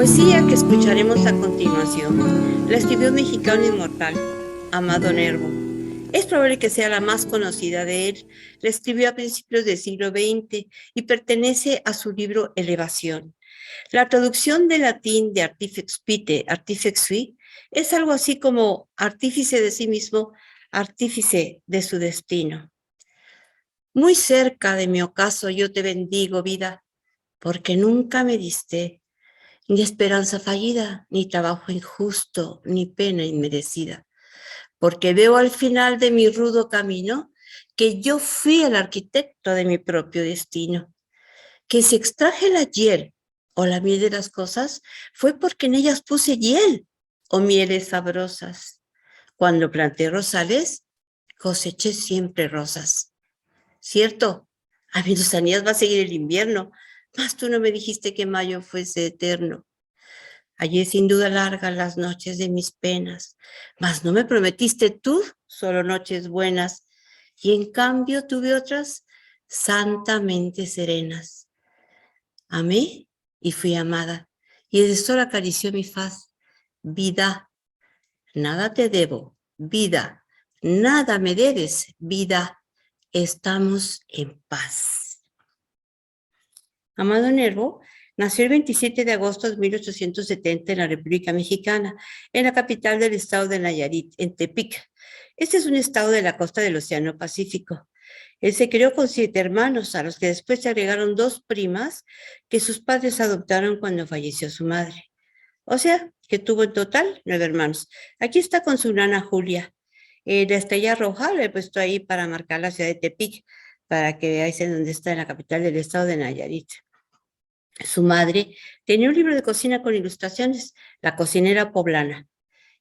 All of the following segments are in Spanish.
poesía que escucharemos a continuación la escribió un mexicano inmortal, Amado Nervo. Es probable que sea la más conocida de él. La escribió a principios del siglo XX y pertenece a su libro Elevación. La traducción del latín de artifex pite, artifex sui, es algo así como artífice de sí mismo, artífice de su destino. Muy cerca de mi ocaso yo te bendigo, vida, porque nunca me diste ni esperanza fallida, ni trabajo injusto, ni pena inmerecida, porque veo al final de mi rudo camino que yo fui el arquitecto de mi propio destino, que si extraje la hiel o la miel de las cosas, fue porque en ellas puse hiel o mieles sabrosas. Cuando planté rosales, coseché siempre rosas. ¿Cierto? A mis gusanías va a seguir el invierno, mas tú no me dijiste que mayo fuese eterno. Hallé sin duda largas las noches de mis penas, mas no me prometiste tú solo noches buenas, y en cambio tuve otras santamente serenas. Amé y fui amada, y el sol acarició mi faz. Vida, nada te debo, vida, nada me debes, vida, estamos en paz. Amado Nervo nació el 27 de agosto de 1870 en la República Mexicana, en la capital del estado de Nayarit, en Tepic. Este es un estado de la costa del Océano Pacífico. Él se crió con 7 hermanos, a los que después se agregaron 2 primas que sus padres adoptaron cuando falleció su madre. O sea, que tuvo en total 9 hermanos. Aquí está con su nana Julia. La estrella roja la he puesto ahí para marcar la ciudad de Tepic, para que veáis en dónde está, en la capital del estado de Nayarit. Su madre tenía un libro de cocina con ilustraciones, La cocinera poblana.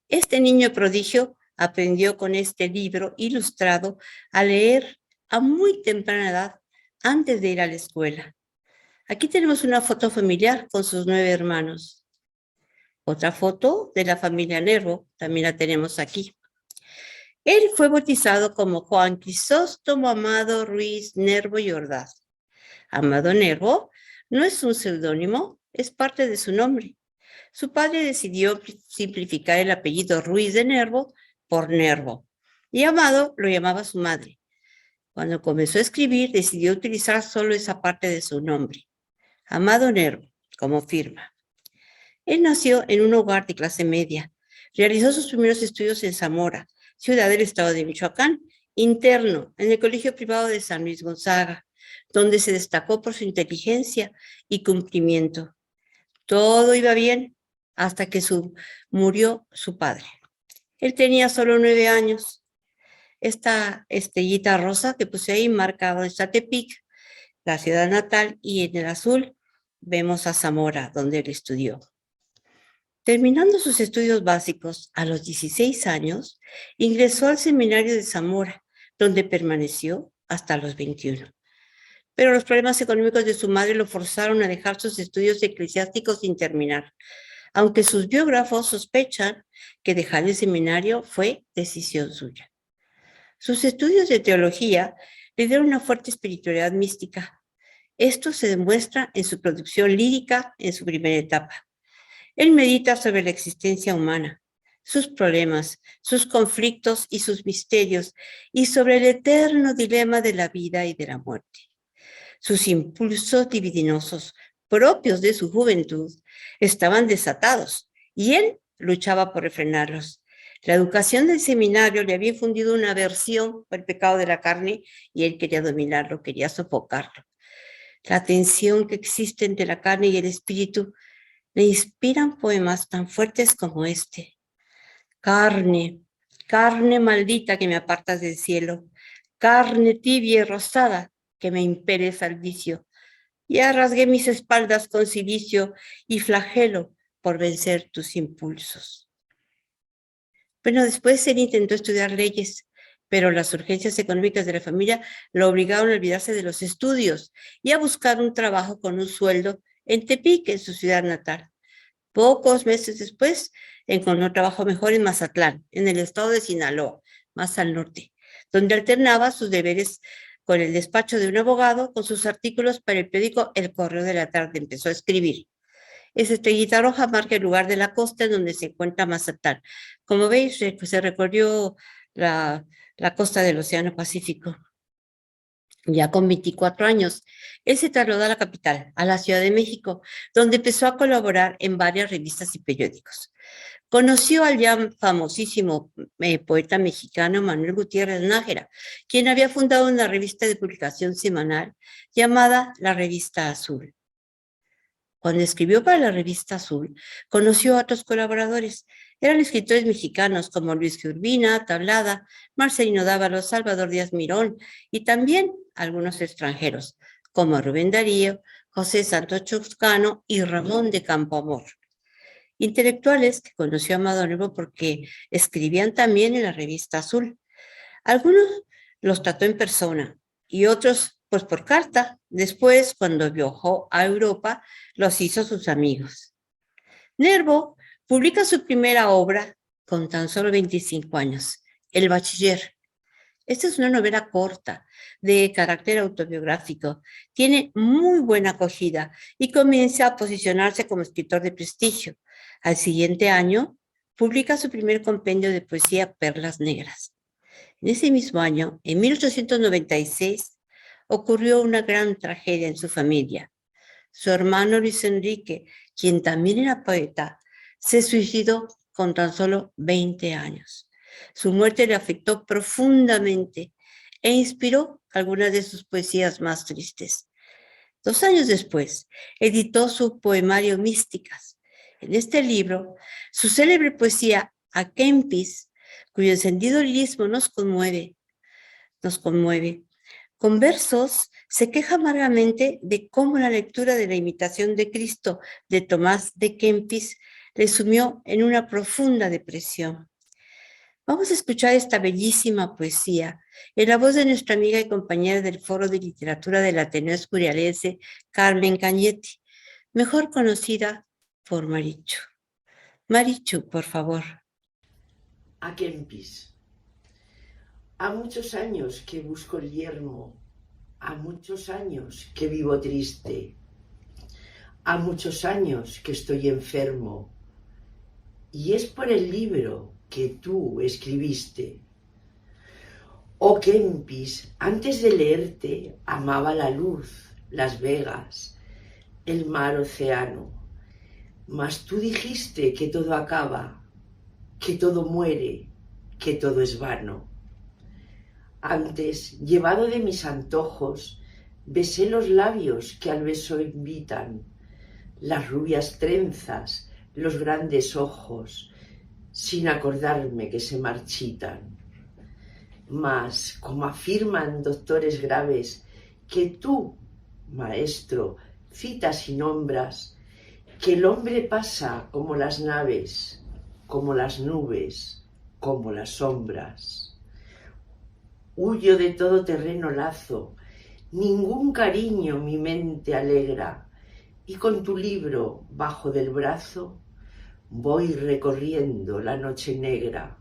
Este niño prodigio aprendió con este libro ilustrado a leer a muy temprana edad, antes de ir a la escuela. Aquí tenemos una foto familiar con sus 9 hermanos. Otra foto de la familia Nervo, también la tenemos aquí. Él fue bautizado como Juan Crisóstomo Amado Ruiz Nervo y Ordaz. Amado Nervo no es un seudónimo, es parte de su nombre. Su padre decidió simplificar el apellido Ruiz de Nervo por Nervo, y Amado lo llamaba su madre. Cuando comenzó a escribir, decidió utilizar solo esa parte de su nombre, Amado Nervo, como firma. Él nació en un hogar de clase media. Realizó sus primeros estudios en Zamora, ciudad del estado de Michoacán, interno en el Colegio Privado de San Luis Gonzaga, donde se destacó por su inteligencia y cumplimiento. Todo iba bien hasta que murió su padre. Él tenía solo 9 años. Esta estrellita rosa que puse ahí marcado está Tepic, la ciudad natal, y en el azul vemos a Zamora, donde él estudió. Terminando sus estudios básicos a los 16 años, ingresó al seminario de Zamora, donde permaneció hasta los 21. Pero los problemas económicos de su madre lo forzaron a dejar sus estudios eclesiásticos sin terminar, aunque sus biógrafos sospechan que dejar el seminario fue decisión suya. Sus estudios de teología le dieron una fuerte espiritualidad mística. Esto se demuestra en su producción lírica en su primera etapa. Él medita sobre la existencia humana, sus problemas, sus conflictos y sus misterios, y sobre el eterno dilema de la vida y de la muerte. Sus impulsos divinosos, propios de su juventud, estaban desatados, y él luchaba por refrenarlos. La educación del seminario le había infundido una aversión por el pecado de la carne, y él quería dominarlo, quería sofocarlo. La tensión que existe entre la carne y el espíritu le inspiran poemas tan fuertes como este. Carne, carne maldita que me apartas del cielo, carne tibia y rosada que me imperes al vicio. Ya rasgué mis espaldas con cilicio y flagelo por vencer tus impulsos. Bueno, después él intentó estudiar leyes, pero las urgencias económicas de la familia lo obligaron a olvidarse de los estudios y a buscar un trabajo con un sueldo en Tepic, en su ciudad natal. Pocos meses después encontró trabajo mejor en Mazatlán, en el estado de Sinaloa, más al norte, donde alternaba sus deberes con el despacho de un abogado con sus artículos para el periódico El Correo de la Tarde. Empezó a escribir. Esa estrellita roja marca el lugar de la costa en donde se encuentra Mazatlán. Como veis, se recorrió la costa del Océano Pacífico. Ya con 24 años, él se trasladó a la capital, a la Ciudad de México, donde empezó a colaborar en varias revistas y periódicos. Conoció al ya famosísimo poeta mexicano Manuel Gutiérrez Nájera, quien había fundado una revista de publicación semanal llamada La Revista Azul. Cuando escribió para la Revista Azul, conoció a otros colaboradores. Eran escritores mexicanos como Luis G. Urbina, Tablada, Marcelino Dávalos, Salvador Díaz Mirón y también algunos extranjeros como Rubén Darío, José Santos Chuscano y Ramón de Campoamor. Intelectuales que conoció a Amado Nervo porque escribían también en la Revista Azul. Algunos los trató en persona y otros pues por carta. Después, cuando viajó a Europa, los hizo sus amigos. Nervo publica su primera obra con tan solo 25 años, El Bachiller. Esta es una novela corta, de carácter autobiográfico. Tiene muy buena acogida y comienza a posicionarse como escritor de prestigio. Al siguiente año, publica su primer compendio de poesía, Perlas Negras. En ese mismo año, en 1896, ocurrió una gran tragedia en su familia. Su hermano Luis Enrique, quien también era poeta, se suicidó con tan solo 20 años. Su muerte le afectó profundamente e inspiró algunas de sus poesías más tristes. 2 años después, editó su poemario Místicas. En este libro, su célebre poesía A Kempis, cuyo encendido lirismo nos conmueve. Con versos se queja amargamente de cómo la lectura de la Imitación de Cristo de Tomás de Kempis le sumió en una profunda depresión. Vamos a escuchar esta bellísima poesía en la voz de nuestra amiga y compañera del Foro de Literatura del Ateneo Escurialense, Carmen Cañetti, mejor conocida por Marichu. Marichu, por favor. A Kempis. Ha muchos años que busco el yermo, ha muchos años que vivo triste, ha muchos años que estoy enfermo, y es por el libro que tú escribiste. Oh Kempis, antes de leerte amaba la luz, las vegas, el mar océano, mas tú dijiste que todo acaba, que todo muere, que todo es vano. Antes, llevado de mis antojos, besé los labios que al beso invitan, las rubias trenzas, los grandes ojos, sin acordarme que se marchitan. Mas, como afirman doctores graves, que tú, maestro, citas y nombras, que el hombre pasa como las naves, como las nubes, como las sombras. Huyo de todo terreno lazo, ningún cariño mi mente alegra, y con tu libro bajo del brazo voy recorriendo la noche negra.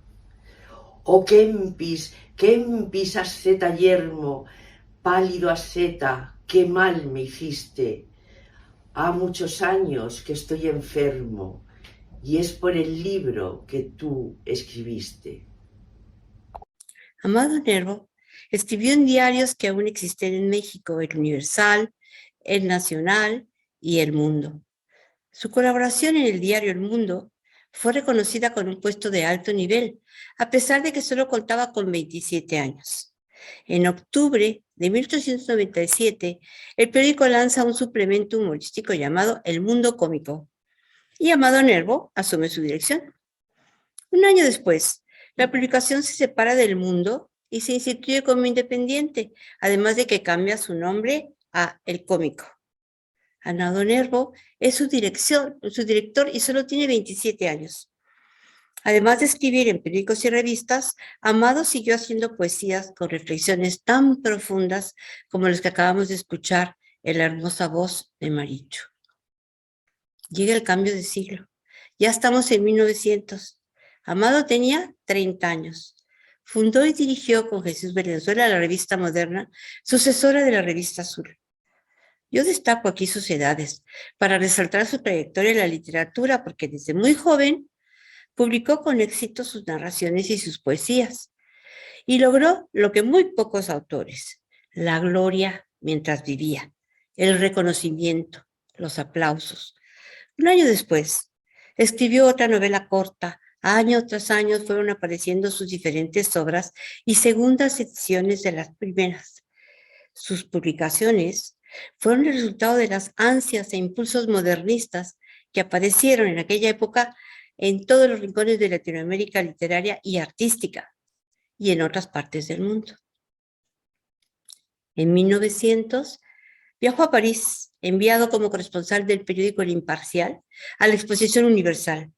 Oh Kempis, Kempis asceta yermo, pálido asceta, qué mal me hiciste. Ha muchos años que estoy enfermo, y es por el libro que tú escribiste. Amado Nervo escribió en diarios que aún existen en México, El Universal, El Nacional y El Mundo. Su colaboración en el diario El Mundo fue reconocida con un puesto de alto nivel, a pesar de que solo contaba con 27 años. En octubre de 1897, el periódico lanza un suplemento humorístico llamado El Mundo Cómico, y Amado Nervo asume su dirección. Un año después, la publicación se separa del Mundo y se instituye como independiente, además de que cambia su nombre a El Cómico. Amado Nervo es su director y solo tiene 27 años. Además de escribir en periódicos y revistas, Amado siguió haciendo poesías con reflexiones tan profundas como las que acabamos de escuchar en la hermosa voz de Marichu. Llega el cambio de siglo. Ya estamos en 1900. Amado tenía 30 años. Fundó y dirigió con Jesús Valenzuela la revista Moderna, sucesora de la Revista Azul. Yo destaco aquí sus edades para resaltar su trayectoria en la literatura, porque desde muy joven publicó con éxito sus narraciones y sus poesías, y logró lo que muy pocos autores: la gloria mientras vivía, el reconocimiento, los aplausos. Un año después, escribió otra novela corta. Año tras año fueron apareciendo sus diferentes obras y segundas ediciones de las primeras. Sus publicaciones fueron el resultado de las ansias e impulsos modernistas que aparecieron en aquella época en todos los rincones de Latinoamérica literaria y artística y en otras partes del mundo. En 1900 viajó a París, enviado como corresponsal del periódico El Imparcial a la Exposición Universal.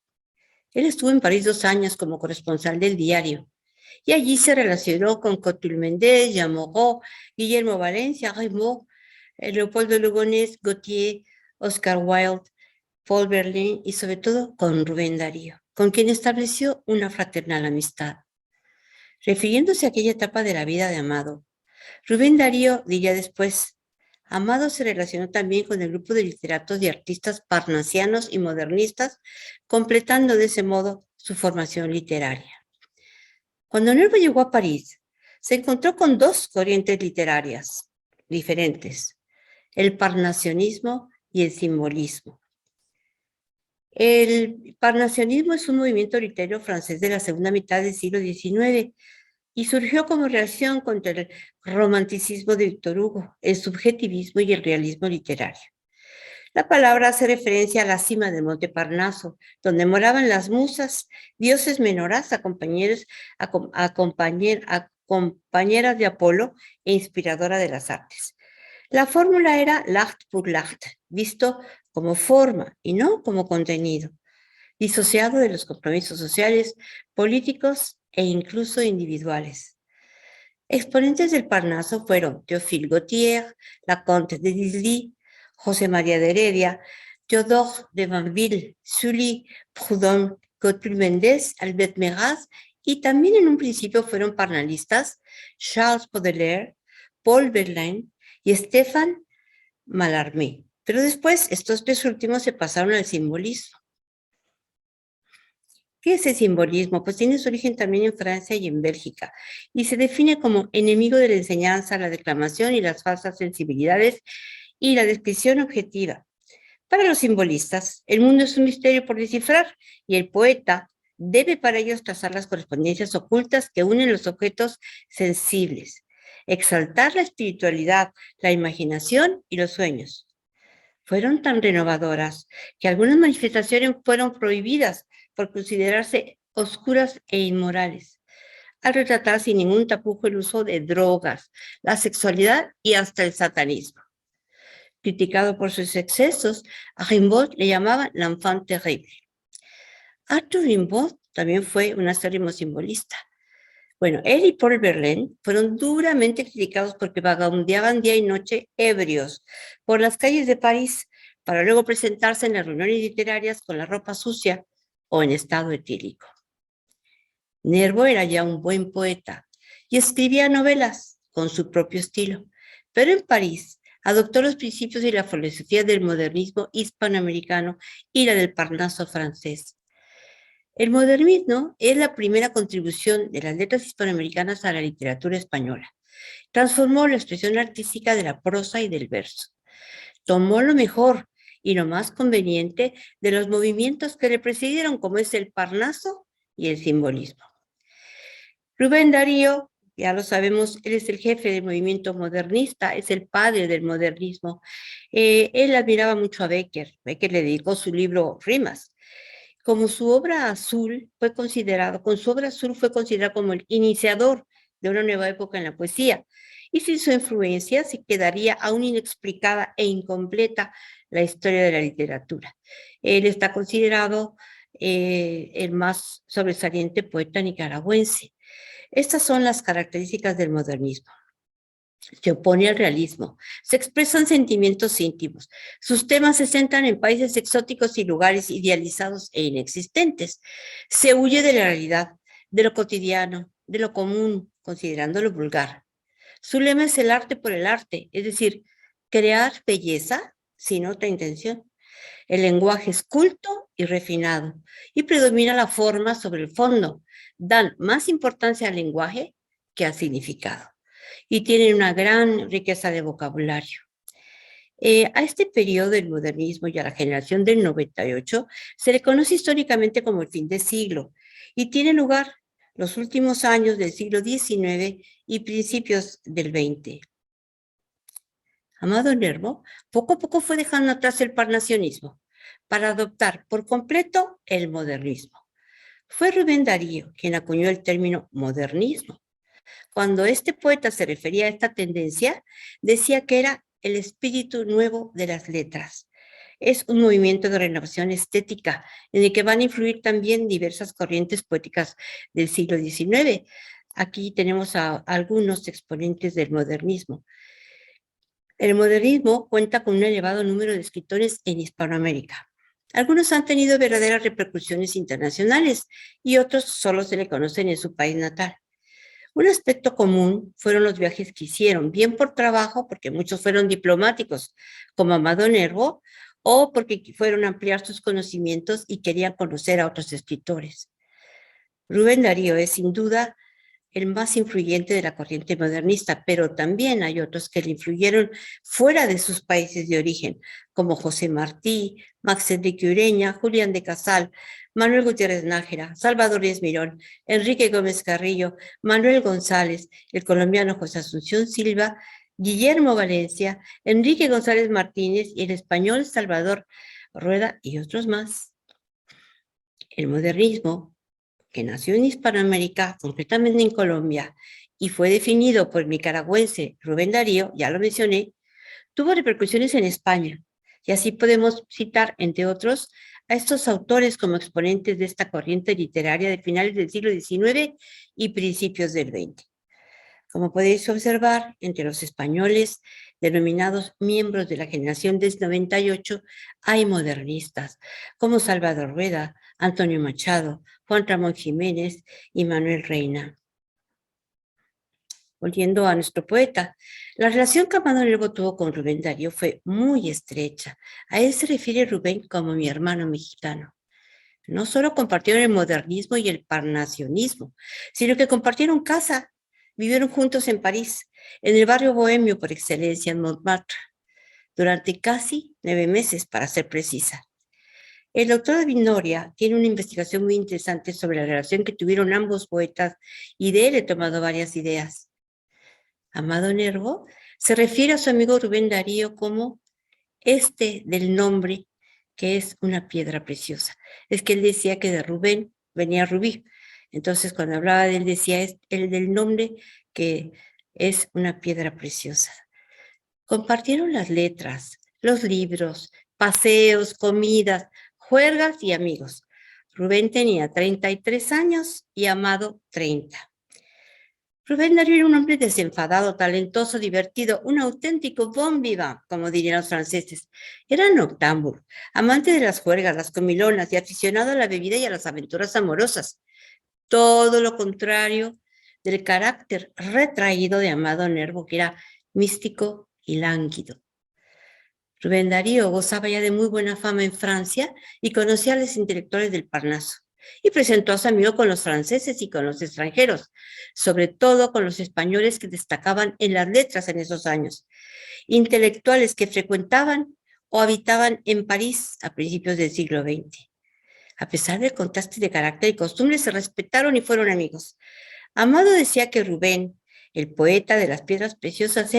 Él estuvo en París 2 años como corresponsal del diario, y allí se relacionó con Catulle Méndez, Jean Moreau, Guillermo Valencia, Rimbaud, Leopoldo Lugones, Gautier, Oscar Wilde, Paul Verlaine y sobre todo con Rubén Darío, con quien estableció una fraternal amistad. Refiriéndose a aquella etapa de la vida de Amado, Rubén Darío diría después: Amado se relacionó también con el grupo de literatos y artistas parnasianos y modernistas, completando de ese modo su formación literaria. Cuando Nervo llegó a París, se encontró con 2 corrientes literarias diferentes: el parnasionismo y el simbolismo. El parnasionismo es un movimiento literario francés de la segunda mitad del siglo XIX y surgió como reacción contra el romanticismo de Víctor Hugo, el subjetivismo y el realismo literario. La palabra hace referencia a la cima del Monte Parnaso, donde moraban las musas, dioses menores, compañeras de Apolo e inspiradora de las artes. La fórmula era l'art pour l'art, visto como forma y no como contenido, disociado de los compromisos sociales, políticos e incluso individuales. Exponentes del Parnaso fueron Théophile Gautier, la Comte de Disly, José María de Heredia, Théodore de Banville, Sully, Proudhon, Catulle Méndez, Albert Meraz, y también en un principio fueron parnalistas Charles Baudelaire, Paul Verlaine y Stéphane Mallarmé. Pero después estos 3 últimos se pasaron al simbolismo. ¿Qué es el simbolismo? Pues tiene su origen también en Francia y en Bélgica, y se define como enemigo de la enseñanza, la declamación y las falsas sensibilidades y la descripción objetiva. Para los simbolistas, el mundo es un misterio por descifrar, y el poeta debe para ellos trazar las correspondencias ocultas que unen los objetos sensibles, exaltar la espiritualidad, la imaginación y los sueños. Fueron tan renovadoras que algunas manifestaciones fueron prohibidas por considerarse oscuras e inmorales, al retratar sin ningún tapujo el uso de drogas, la sexualidad y hasta el satanismo. Criticado por sus excesos, a Rimbaud le llamaban l'enfant terrible. Arthur Rimbaud también fue un acérrimo simbolista. Bueno, él y Paul Verlaine fueron duramente criticados porque vagabundeaban día y noche ebrios por las calles de París para luego presentarse en las reuniones literarias con la ropa sucia o en estado etílico. Nervo era ya un buen poeta y escribía novelas con su propio estilo, pero en París adoptó los principios y la filosofía del modernismo hispanoamericano y la del Parnaso francés. El modernismo es la primera contribución de las letras hispanoamericanas a la literatura española. Transformó la expresión artística de la prosa y del verso. Tomó lo mejor y lo más conveniente de los movimientos que le precedieron, como es el Parnaso y el simbolismo. Rubén Darío, ya lo sabemos, él es el jefe del movimiento modernista, es el padre del modernismo. Él admiraba mucho a Becker. Becker le dedicó su libro Rimas. Con su obra azul fue considerado como el iniciador de una nueva época en la poesía, y sin su influencia se quedaría aún inexplicada e incompleta la historia de la literatura. Él está considerado el más sobresaliente poeta nicaragüense. Estas son las características del modernismo. Se opone al realismo, se expresan sentimientos íntimos, sus temas se centran en países exóticos y lugares idealizados e inexistentes, se huye de la realidad, de lo cotidiano, de lo común, considerándolo vulgar. Su lema es el arte por el arte, es decir, crear belleza sin otra intención. El lenguaje es culto y refinado y predomina la forma sobre el fondo. Dan más importancia al lenguaje que al significado y tienen una gran riqueza de vocabulario. A este periodo del modernismo y a la generación del 98 se le conoce históricamente como el fin de siglo y tiene lugar los últimos años del siglo XIX y principios del XX. Amado Nervo poco a poco fue dejando atrás el parnacionismo para adoptar por completo el modernismo. Fue Rubén Darío quien acuñó el término modernismo. Cuando este poeta se refería a esta tendencia, decía que era el espíritu nuevo de las letras. Es un movimiento de renovación estética en el que van a influir también diversas corrientes poéticas del siglo XIX. Aquí tenemos a algunos exponentes del modernismo. El modernismo cuenta con un elevado número de escritores en Hispanoamérica. Algunos han tenido verdaderas repercusiones internacionales y otros solo se le conocen en su país natal. Un aspecto común fueron los viajes que hicieron, bien por trabajo, porque muchos fueron diplomáticos, como Amado Nervo, o porque fueron a ampliar sus conocimientos y querían conocer a otros escritores. Rubén Darío es sin duda el más influyente de la corriente modernista, pero también hay otros que le influyeron fuera de sus países de origen, como José Martí, Max Enrique Ureña, Julián de Casal, Manuel Gutiérrez Nájera, Salvador Díaz Mirón, Enrique Gómez Carrillo, Manuel González, el colombiano José Asunción Silva, Guillermo Valencia, Enrique González Martínez y el español Salvador Rueda y otros más. El modernismo, que nació en Hispanoamérica, concretamente en Colombia, y fue definido por el nicaragüense Rubén Darío, ya lo mencioné, tuvo repercusiones en España. Y así podemos citar, entre otros, a estos autores como exponentes de esta corriente literaria de finales del siglo XIX y principios del XX. Como podéis observar, entre los españoles denominados miembros de la generación del 98, hay modernistas como Salvador Rueda, Antonio Machado, Juan Ramón Jiménez y Manuel Reina. Volviendo a nuestro poeta, la relación que Amado Nervo tuvo con Rubén Darío fue muy estrecha. A él se refiere Rubén como mi hermano mexicano. No solo compartieron el modernismo y el parnacionismo, sino que compartieron casa, vivieron juntos en París, en el barrio bohemio por excelencia, en Montmartre, durante casi 9 meses, para ser precisa. El doctor David Noria tiene una investigación muy interesante sobre la relación que tuvieron ambos poetas y de él he tomado varias ideas. Amado Nervo se refiere a su amigo Rubén Darío como del nombre que es una piedra preciosa. Es que él decía que de Rubén venía Rubí. Entonces, cuando hablaba de él, decía el del nombre que es una piedra preciosa. Compartieron las letras, los libros, paseos, comidas, juergas y amigos. Rubén tenía 33 años y Amado 30. Rubén Darío era un hombre desenfadado, talentoso, divertido, un auténtico bon vivant, como dirían los franceses. Era noctámbulo, amante de las juergas, las comilonas y aficionado a la bebida y a las aventuras amorosas. Todo lo contrario del carácter retraído de Amado Nervo, que era místico y lánguido. Rubén Darío gozaba ya de muy buena fama en Francia y conocía a los intelectuales del Parnaso. Y presentó a su amigo con los franceses y con los extranjeros, sobre todo con los españoles que destacaban en las letras en esos años, intelectuales que frecuentaban o habitaban en París a principios del siglo XX. A pesar del contraste de carácter y costumbres, se respetaron y fueron amigos. Amado decía que Rubén, el poeta de las piedras preciosas,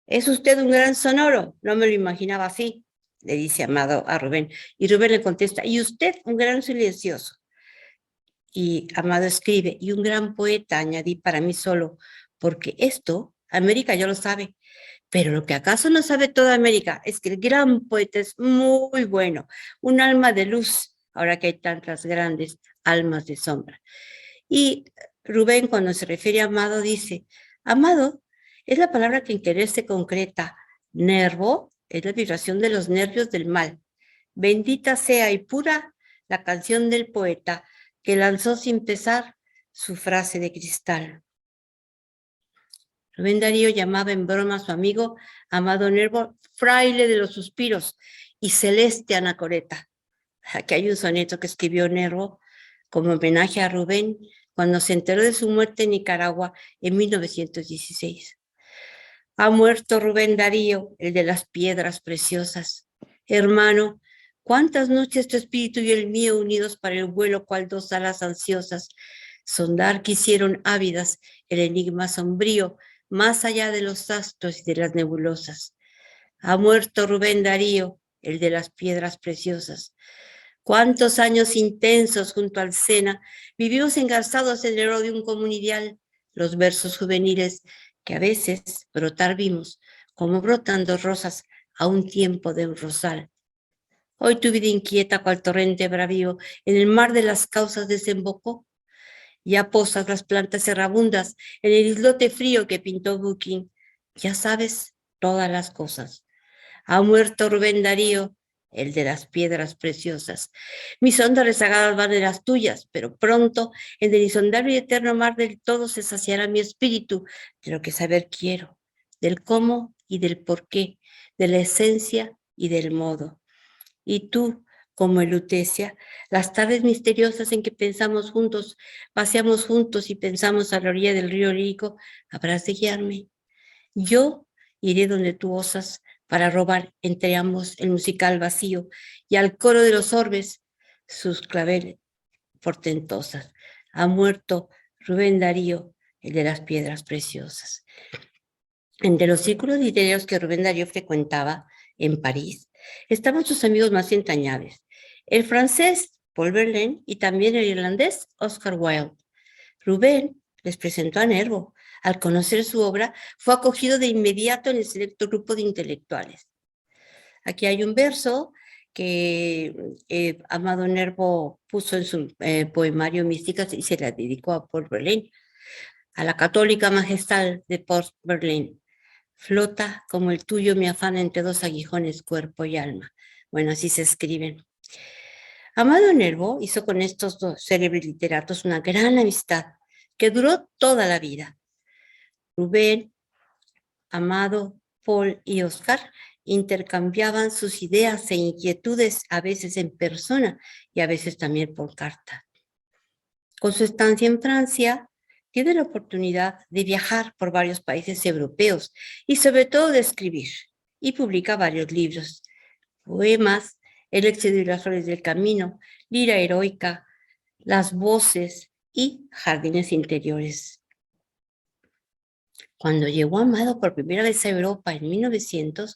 es usted un gran sonoro, no me lo imaginaba así, le dice Amado a Rubén. Y Rubén le contesta, y usted un gran silencioso. Y Amado escribe, y un gran poeta, añadí para mí solo, porque esto, América ya lo sabe, pero lo que acaso no sabe toda América es que el gran poeta es muy bueno, un alma de luz, ahora que hay tantas grandes almas de sombra. Y Rubén, cuando se refiere a Amado, dice, Amado es la palabra que en querer se concreta, nervo es la vibración de los nervios del mal. Bendita sea y pura la canción del poeta que lanzó sin pesar su frase de cristal. Rubén Darío llamaba en broma a su amigo Amado Nervo fraile de los suspiros y celeste anacoreta. Aquí hay un soneto que escribió Nervo como homenaje a Rubén cuando se enteró de su muerte en Nicaragua en 1916. Ha muerto Rubén Darío, el de las piedras preciosas. Hermano, cuántas noches tu espíritu y el mío unidos para el vuelo cual dos alas ansiosas, sondar quisieron ávidas el enigma sombrío más allá de los astros y de las nebulosas. Ha muerto Rubén Darío, el de las piedras preciosas. Cuántos años intensos junto al Sena vivimos engarzados en el oro de un común ideal, los versos juveniles que a veces brotar vimos, como brotan dos rosas a un tiempo de un rosal. Hoy tu vida inquieta cual torrente bravío en el mar de las causas desembocó. Ya posas las plantas errabundas en el islote frío que pintó Bukin. Ya sabes todas las cosas. Ha muerto Rubén Darío, el de las piedras preciosas. Mis ondas rezagadas van de las tuyas, pero pronto en el insondable y eterno mar del todo se saciará mi espíritu de lo que saber quiero, del cómo y del por qué, de la esencia y del modo. Y tú, como Elutecia, las tardes misteriosas en que pensamos juntos, paseamos juntos y pensamos a la orilla del río Lírico, habrás de guiarme. Yo iré donde tú osas para robar entre ambos el musical vacío y al coro de los orbes sus claveles portentosas. Ha muerto Rubén Darío, el de las piedras preciosas. Entre los círculos literarios que Rubén Darío frecuentaba en París estaban sus amigos más entrañables, el francés Paul Verlaine y también el irlandés Oscar Wilde. Rubén les presentó a Nervo. Al conocer su obra, fue acogido de inmediato en el selecto grupo de intelectuales. Aquí hay un verso que Amado Nervo puso en su poemario Místicas y se la dedicó a Paul Verlaine, a la católica majestad de Paul Verlaine. Flota como el tuyo mi afán entre dos aguijones, cuerpo y alma. Bueno, así se escriben. Amado Nervo hizo con estos dos célebres literatos una gran amistad que duró toda la vida. Rubén, Amado, Paul y Oscar intercambiaban sus ideas e inquietudes, a veces en persona y a veces también por carta. Con su estancia en Francia, tiene la oportunidad de viajar por varios países europeos y sobre todo de escribir, y publica varios libros, poemas, El éxodo y las flores del camino, Lira heroica, Las voces y Jardines interiores. Cuando llegó Amado por primera vez a Europa en 1900,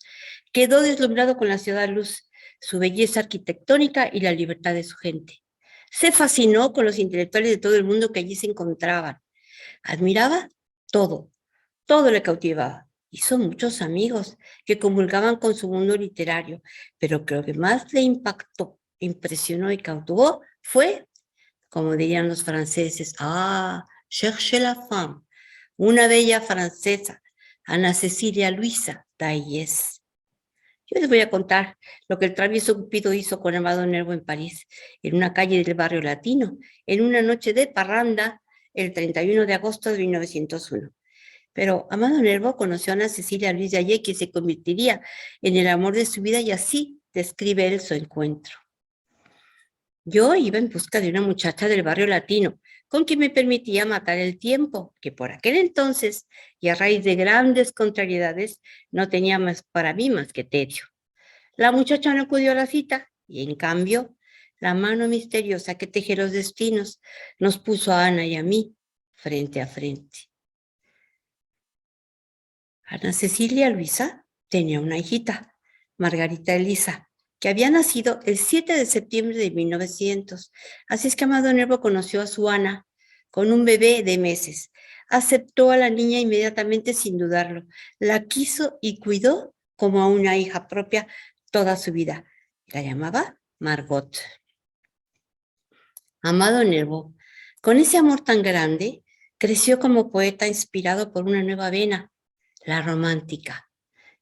quedó deslumbrado con la ciudad luz, su belleza arquitectónica y la libertad de su gente. Se fascinó con los intelectuales de todo el mundo que allí se encontraban. Admiraba todo, todo le cautivaba. Hizo muchos amigos que comulgaban con su mundo literario, pero lo que más le impactó, impresionó y cautivó fue, como dirían los franceses, cherchez la femme, una bella francesa, Ana Cecilia Luisa Dayes. Yo les voy a contar lo que el travieso Cupido hizo con Amado Nervo en París, en una calle del barrio latino, en una noche de parranda, el 31 de agosto de 1901. Pero Amado Nervo conoció a Ana Cecilia Luis Dayes, que se convertiría en el amor de su vida, y así describe él su encuentro. Yo iba en busca de una muchacha del barrio latino, con quien me permitía matar el tiempo, que por aquel entonces, y a raíz de grandes contrariedades, no tenía más para mí más que tedio. La muchacha no acudió a la cita, y en cambio, la mano misteriosa que teje los destinos nos puso a Ana y a mí frente a frente. Ana Cecilia Luisa tenía una hijita, Margarita Elisa, que había nacido el 7 de septiembre de 1900. Así es que Amado Nervo conoció a su Ana con un bebé de meses. Aceptó a la niña inmediatamente sin dudarlo. La quiso y cuidó como a una hija propia toda su vida. La llamaba Margot. Amado Nervo, con ese amor tan grande, creció como poeta inspirado por una nueva vena, la romántica.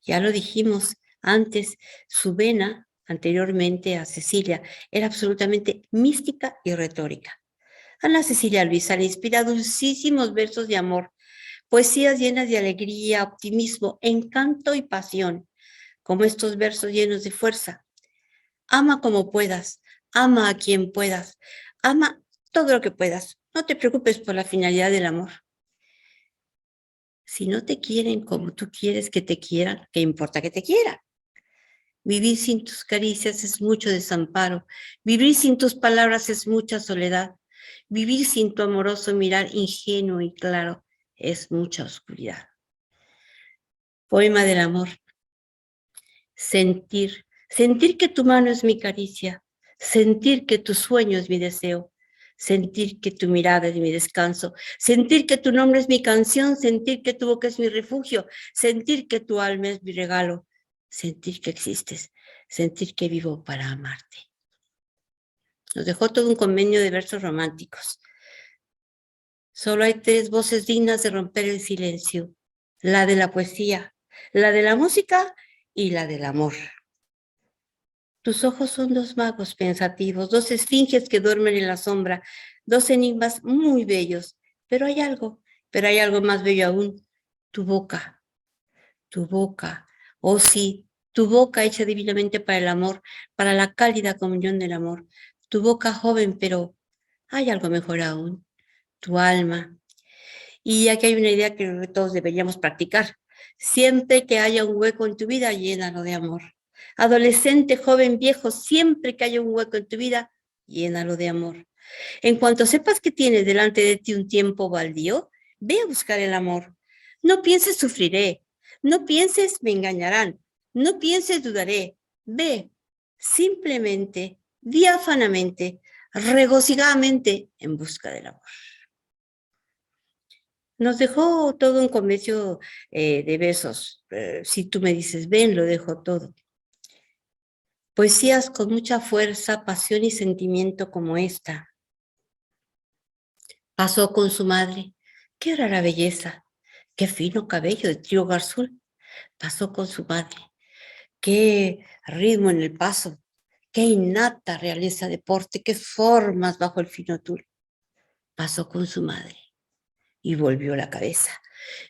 Ya lo dijimos antes, su vena, anteriormente a Cecilia, era absolutamente mística y retórica. Ana Cecilia Luisa le inspira dulcísimos versos de amor, poesías llenas de alegría, optimismo, encanto y pasión, como estos versos llenos de fuerza. Ama como puedas, ama a quien puedas, ama todo lo que puedas. No te preocupes por la finalidad del amor. Si no te quieren como tú quieres que te quieran, ¿qué importa que te quieran? Vivir sin tus caricias es mucho desamparo. Vivir sin tus palabras es mucha soledad. Vivir sin tu amoroso mirar ingenuo y claro es mucha oscuridad. Poema del amor. Sentir que tu mano es mi caricia. Sentir que tu sueño es mi deseo. Sentir que tu mirada es mi descanso. Sentir que tu nombre es mi canción. Sentir que tu boca es mi refugio. Sentir que tu alma es mi regalo. Sentir que existes. Sentir que vivo para amarte. Nos dejó todo un convenio de versos románticos. Solo hay 3 voces dignas de romper el silencio. La de la poesía, la de la música y la del amor. Tus ojos son 2 magos pensativos, 2 esfinges que duermen en la sombra, 2 enigmas muy bellos. Pero hay algo más bello aún. Tu boca, oh sí, tu boca hecha divinamente para el amor, para la cálida comunión del amor. Tu boca joven, pero hay algo mejor aún, tu alma. Y aquí hay una idea que todos deberíamos practicar. Siempre que haya un hueco en tu vida, llénalo de amor. Adolescente, joven, viejo, siempre que haya un hueco en tu vida, llénalo de amor. En cuanto sepas que tienes delante de ti un tiempo baldío, ve a buscar el amor. No pienses sufriré, no pienses me engañarán, no pienses dudaré. Ve, simplemente, diáfanamente, regocijadamente en busca del amor. Nos dejó todo un comercio de besos. Si tú me dices, ven, lo dejo todo. Poesías con mucha fuerza, pasión y sentimiento como esta. Pasó con su madre. Qué rara belleza. Qué fino cabello de trío garzul. Pasó con su madre. Qué ritmo en el paso. Qué innata realeza de porte. Qué formas bajo el fino tul. Pasó con su madre y volvió la cabeza.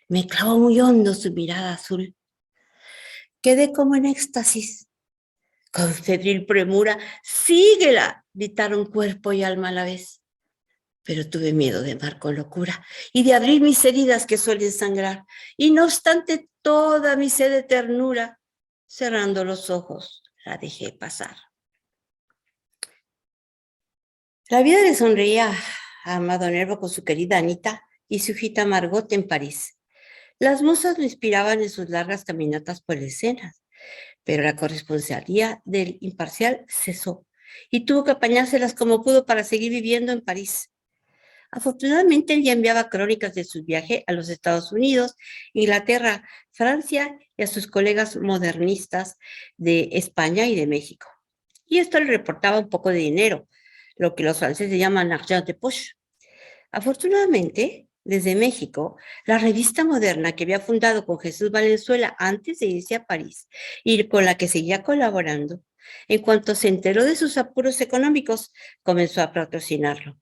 Me clavó muy hondo su mirada azul. Quedé como en éxtasis. Con febril premura, síguela, gritaron cuerpo y alma a la vez. Pero tuve miedo de amar con locura y de abrir mis heridas que suelen sangrar. Y no obstante toda mi sed de ternura, cerrando los ojos, la dejé pasar. La vida le sonreía a Amado Nervo con su querida Anita y su hijita Margot en París. Las musas lo inspiraban en sus largas caminatas por escenas, pero la corresponsalía del Imparcial cesó y tuvo que apañárselas como pudo para seguir viviendo en París. Afortunadamente, él ya enviaba crónicas de su viaje a los Estados Unidos, Inglaterra, Francia y a sus colegas modernistas de España y de México. Y esto le reportaba un poco de dinero, lo que los franceses llaman argent de poche. Afortunadamente, desde México, la revista Moderna que había fundado con Jesús Valenzuela antes de irse a París y con la que seguía colaborando, en cuanto se enteró de sus apuros económicos, comenzó a patrocinarlo.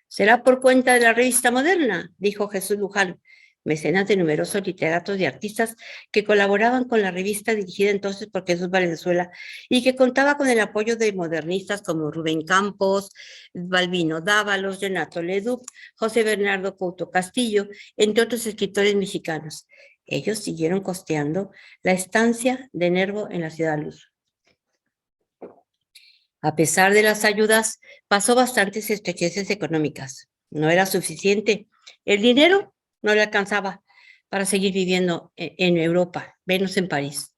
«Será por cuenta de la revista Moderna», dijo Jesús Luján, mecenas de numerosos literatos y artistas que colaboraban con la revista dirigida entonces por Jesús Valenzuela y que contaba con el apoyo de modernistas como Rubén Campos, Balbino Dávalos, Renato Leduc, José Bernardo Couto Castillo, entre otros escritores mexicanos. Ellos siguieron costeando la estancia de Nervo en la Ciudad Luz. A pesar de las ayudas, pasó bastantes estrecheces económicas. No era suficiente. El dinero no le alcanzaba para seguir viviendo en Europa, menos en París.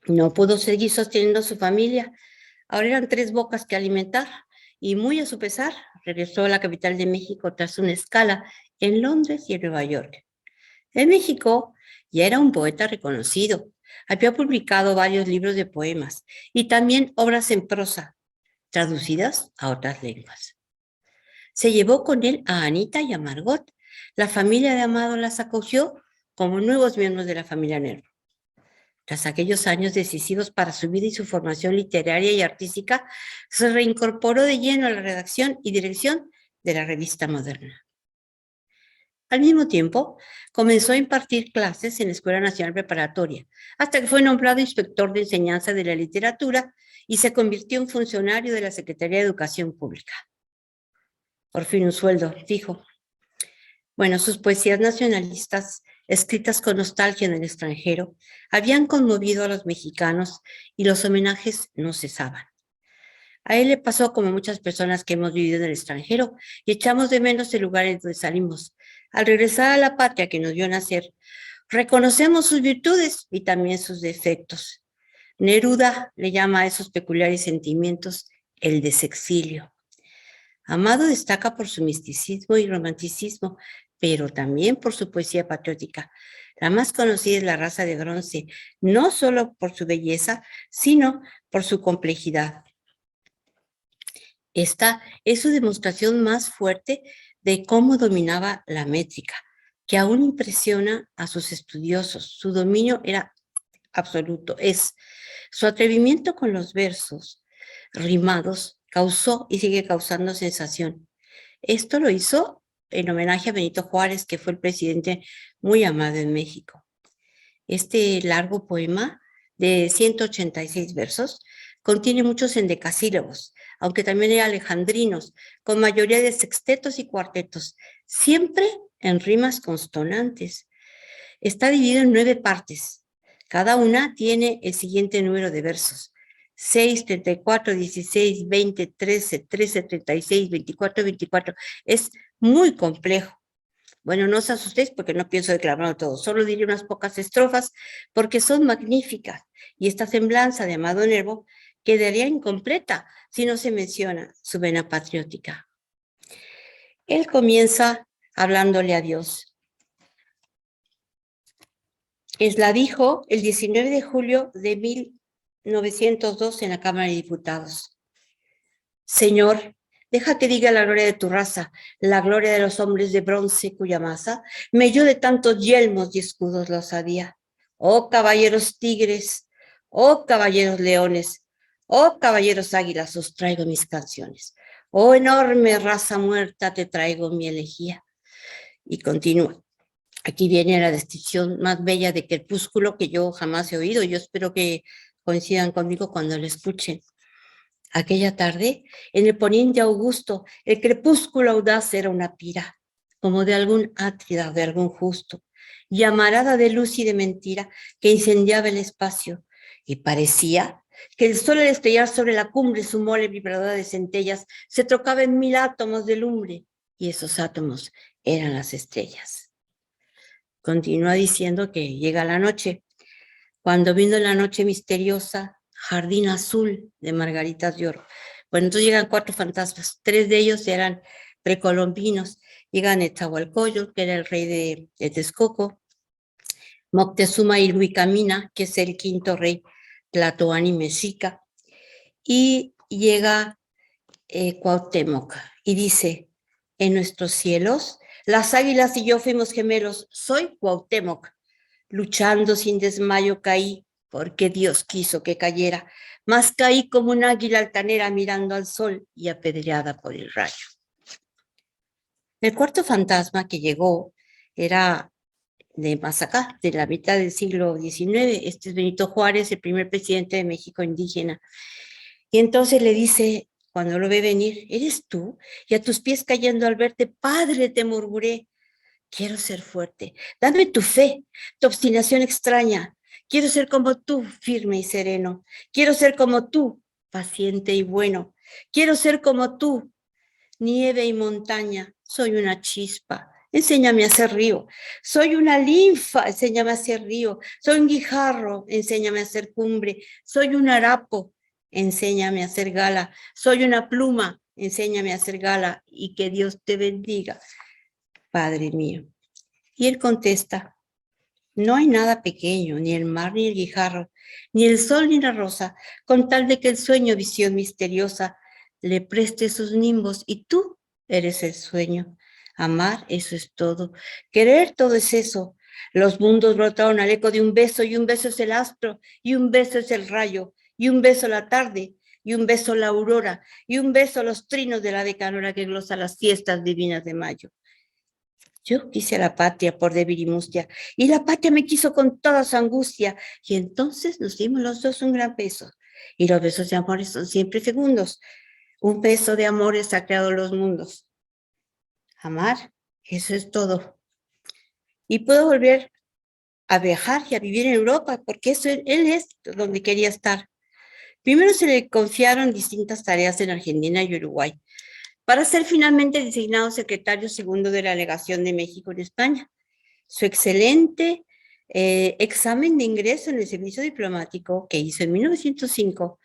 No pudo seguir sosteniendo a su familia. Ahora eran 3 bocas que alimentar y muy a su pesar regresó a la capital de México tras una escala en Londres y en Nueva York. En México ya era un poeta reconocido. Había publicado varios libros de poemas y también obras en prosa, traducidas a otras lenguas. Se llevó con él a Anita y a Margot. La familia de Amado las acogió como nuevos miembros de la familia Nervo. Tras aquellos años decisivos para su vida y su formación literaria y artística, se reincorporó de lleno a la redacción y dirección de la revista Moderna. Al mismo tiempo, comenzó a impartir clases en la Escuela Nacional Preparatoria, hasta que fue nombrado inspector de enseñanza de la literatura y se convirtió en funcionario de la Secretaría de Educación Pública. Por fin un sueldo fijo. Bueno, sus poesías nacionalistas, escritas con nostalgia en el extranjero, habían conmovido a los mexicanos y los homenajes no cesaban. A él le pasó como muchas personas que hemos vivido en el extranjero y echamos de menos el lugar en donde salimos. Al regresar a la patria que nos vio nacer, reconocemos sus virtudes y también sus defectos. Neruda le llama a esos peculiares sentimientos el desexilio. Amado destaca por su misticismo y romanticismo, pero también por su poesía patriótica. La más conocida es La raza de bronce, no solo por su belleza, sino por su complejidad. Esta es su demostración más fuerte de cómo dominaba la métrica, que aún impresiona a sus estudiosos. Su dominio era absoluto. Su atrevimiento con los versos rimados causó y sigue causando sensación. Esto lo hizo en homenaje a Benito Juárez, que fue el presidente muy amado en México. Este largo poema de 186 versos contiene muchos endecasílabos, aunque también hay alejandrinos, con mayoría de sextetos y cuartetos, siempre en rimas consonantes. Está dividido en 9 partes. Cada una tiene el siguiente número de versos: 6, 34, 16, 20, 13, 13, 36, 24, 24. Es muy complejo. Bueno, no os asustéis porque no pienso declamarlo todo, solo diré unas pocas estrofas porque son magníficas y esta semblanza de Amado Nervo quedaría incompleta si no se menciona su vena patriótica. Él comienza hablándole a Dios. La dijo el 19 de julio de 1902 en la Cámara de Diputados. Señor, deja que diga la gloria de tu raza, la gloria de los hombres de bronce cuya masa me halló de tantos yelmos y escudos la osadía. Oh caballeros tigres, oh caballeros leones, oh caballeros águilas, os traigo mis canciones. Oh enorme raza muerta, te traigo mi elegía. Y continúa. Aquí viene la descripción más bella de Crepúsculo que yo jamás he oído. Yo espero que coincidan conmigo cuando lo escuchen. Aquella tarde, en el poniente augusto, el crepúsculo audaz era una pira, como de algún átrida, de algún justo, llamarada de luz y de mentira, que incendiaba el espacio, y parecía que el sol al estrellar sobre la cumbre su mole vibradora de centellas se trocaba en 1000 átomos de lumbre, y esos átomos eran las estrellas. Continúa diciendo que llega la noche. Cuando vino la noche misteriosa, jardín azul de margaritas de oro. Bueno, entonces llegan 4 fantasmas. 3 de ellos eran precolombinos. Llegan Netzahualcóyotl, que era el rey de Texcoco, Moctezuma Ilhuicamina, que es el 5º rey tlatoani mexica, y llega Cuauhtémoc y dice: en nuestros cielos, las águilas y yo fuimos gemelos. Soy Cuauhtémoc. Luchando sin desmayo caí, porque Dios quiso que cayera, mas caí como un águila altanera mirando al sol y apedreada por el rayo. El 4º fantasma que llegó era de más acá, de la mitad del siglo XIX. Este es Benito Juárez, el primer presidente de México indígena. Y entonces le dice, cuando lo ve venir: ¿eres tú? Y a tus pies cayendo al verte, Padre, te murmuré. Quiero ser fuerte, dame tu fe, tu obstinación extraña. Quiero ser como tú, firme y sereno. Quiero ser como tú, paciente y bueno. Quiero ser como tú, nieve y montaña. Soy una chispa, enséñame a ser río. Soy una linfa, enséñame a ser río. Soy un guijarro, enséñame a ser cumbre. Soy un harapo, enséñame a ser gala. Soy una pluma, enséñame a ser gala. Y que Dios te bendiga, Padre mío. Y él contesta: no hay nada pequeño, ni el mar, ni el guijarro, ni el sol, ni la rosa, con tal de que el sueño, visión misteriosa, le preste sus nimbos, y tú eres el sueño. Amar, eso es todo. Querer, todo es eso. Los mundos brotaron al eco de un beso, y un beso es el astro, y un beso es el rayo, y un beso la tarde, y un beso la aurora, y un beso los trinos de la decanora que glosa las fiestas divinas de mayo. Yo quise a la patria por débil y mustia, y la patria me quiso con toda su angustia, y entonces nos dimos los dos un gran beso, y los besos de amores son siempre fecundos. Un beso de amores ha creado los mundos. Amar, eso es todo. Y puedo volver a viajar y a vivir en Europa, porque eso él es donde quería estar. Primero se le confiaron distintas tareas en Argentina y Uruguay, para ser finalmente designado secretario segundo de la Delegación de México en España. Su excelente examen de ingreso en el servicio diplomático que hizo en 1905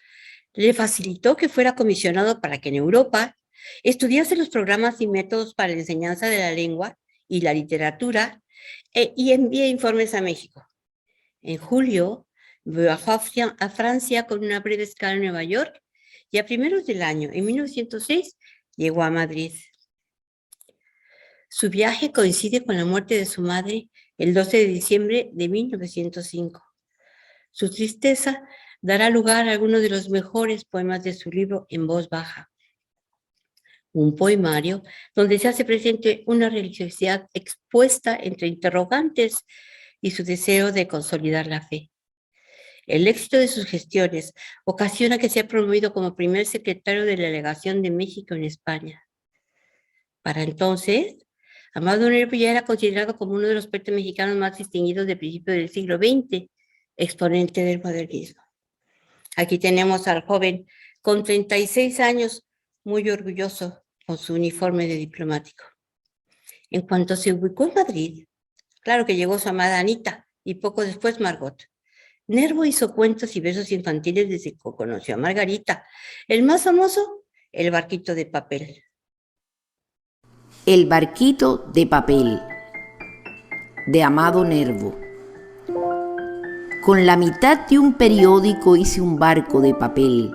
le facilitó que fuera comisionado para que en Europa estudiase los programas y métodos para la enseñanza de la lengua y la literatura y envíe informes a México. En julio, viajó a Francia con una breve escala en Nueva York y a primeros del año, en 1906, llegó a Madrid. Su viaje coincide con la muerte de su madre el 12 de diciembre de 1905. Su tristeza dará lugar a algunos de los mejores poemas de su libro En voz baja. Un poemario donde se hace presente una religiosidad expuesta entre interrogantes y su deseo de consolidar la fe. El éxito de sus gestiones ocasiona que sea promovido como primer secretario de la Delegación de México en España. Para entonces, Amado Nervo ya era considerado como uno de los poetas mexicanos más distinguidos de principios del siglo XX, exponente del modernismo. Aquí tenemos al joven con 36 años, muy orgulloso con su uniforme de diplomático. En cuanto se ubicó en Madrid, claro que llegó su amada Anita y poco después Margot. Nervo hizo cuentos y versos infantiles desde que conoció a Margarita. El más famoso, El barquito de papel. El barquito de papel, de Amado Nervo. Con la mitad de un periódico hice un barco de papel.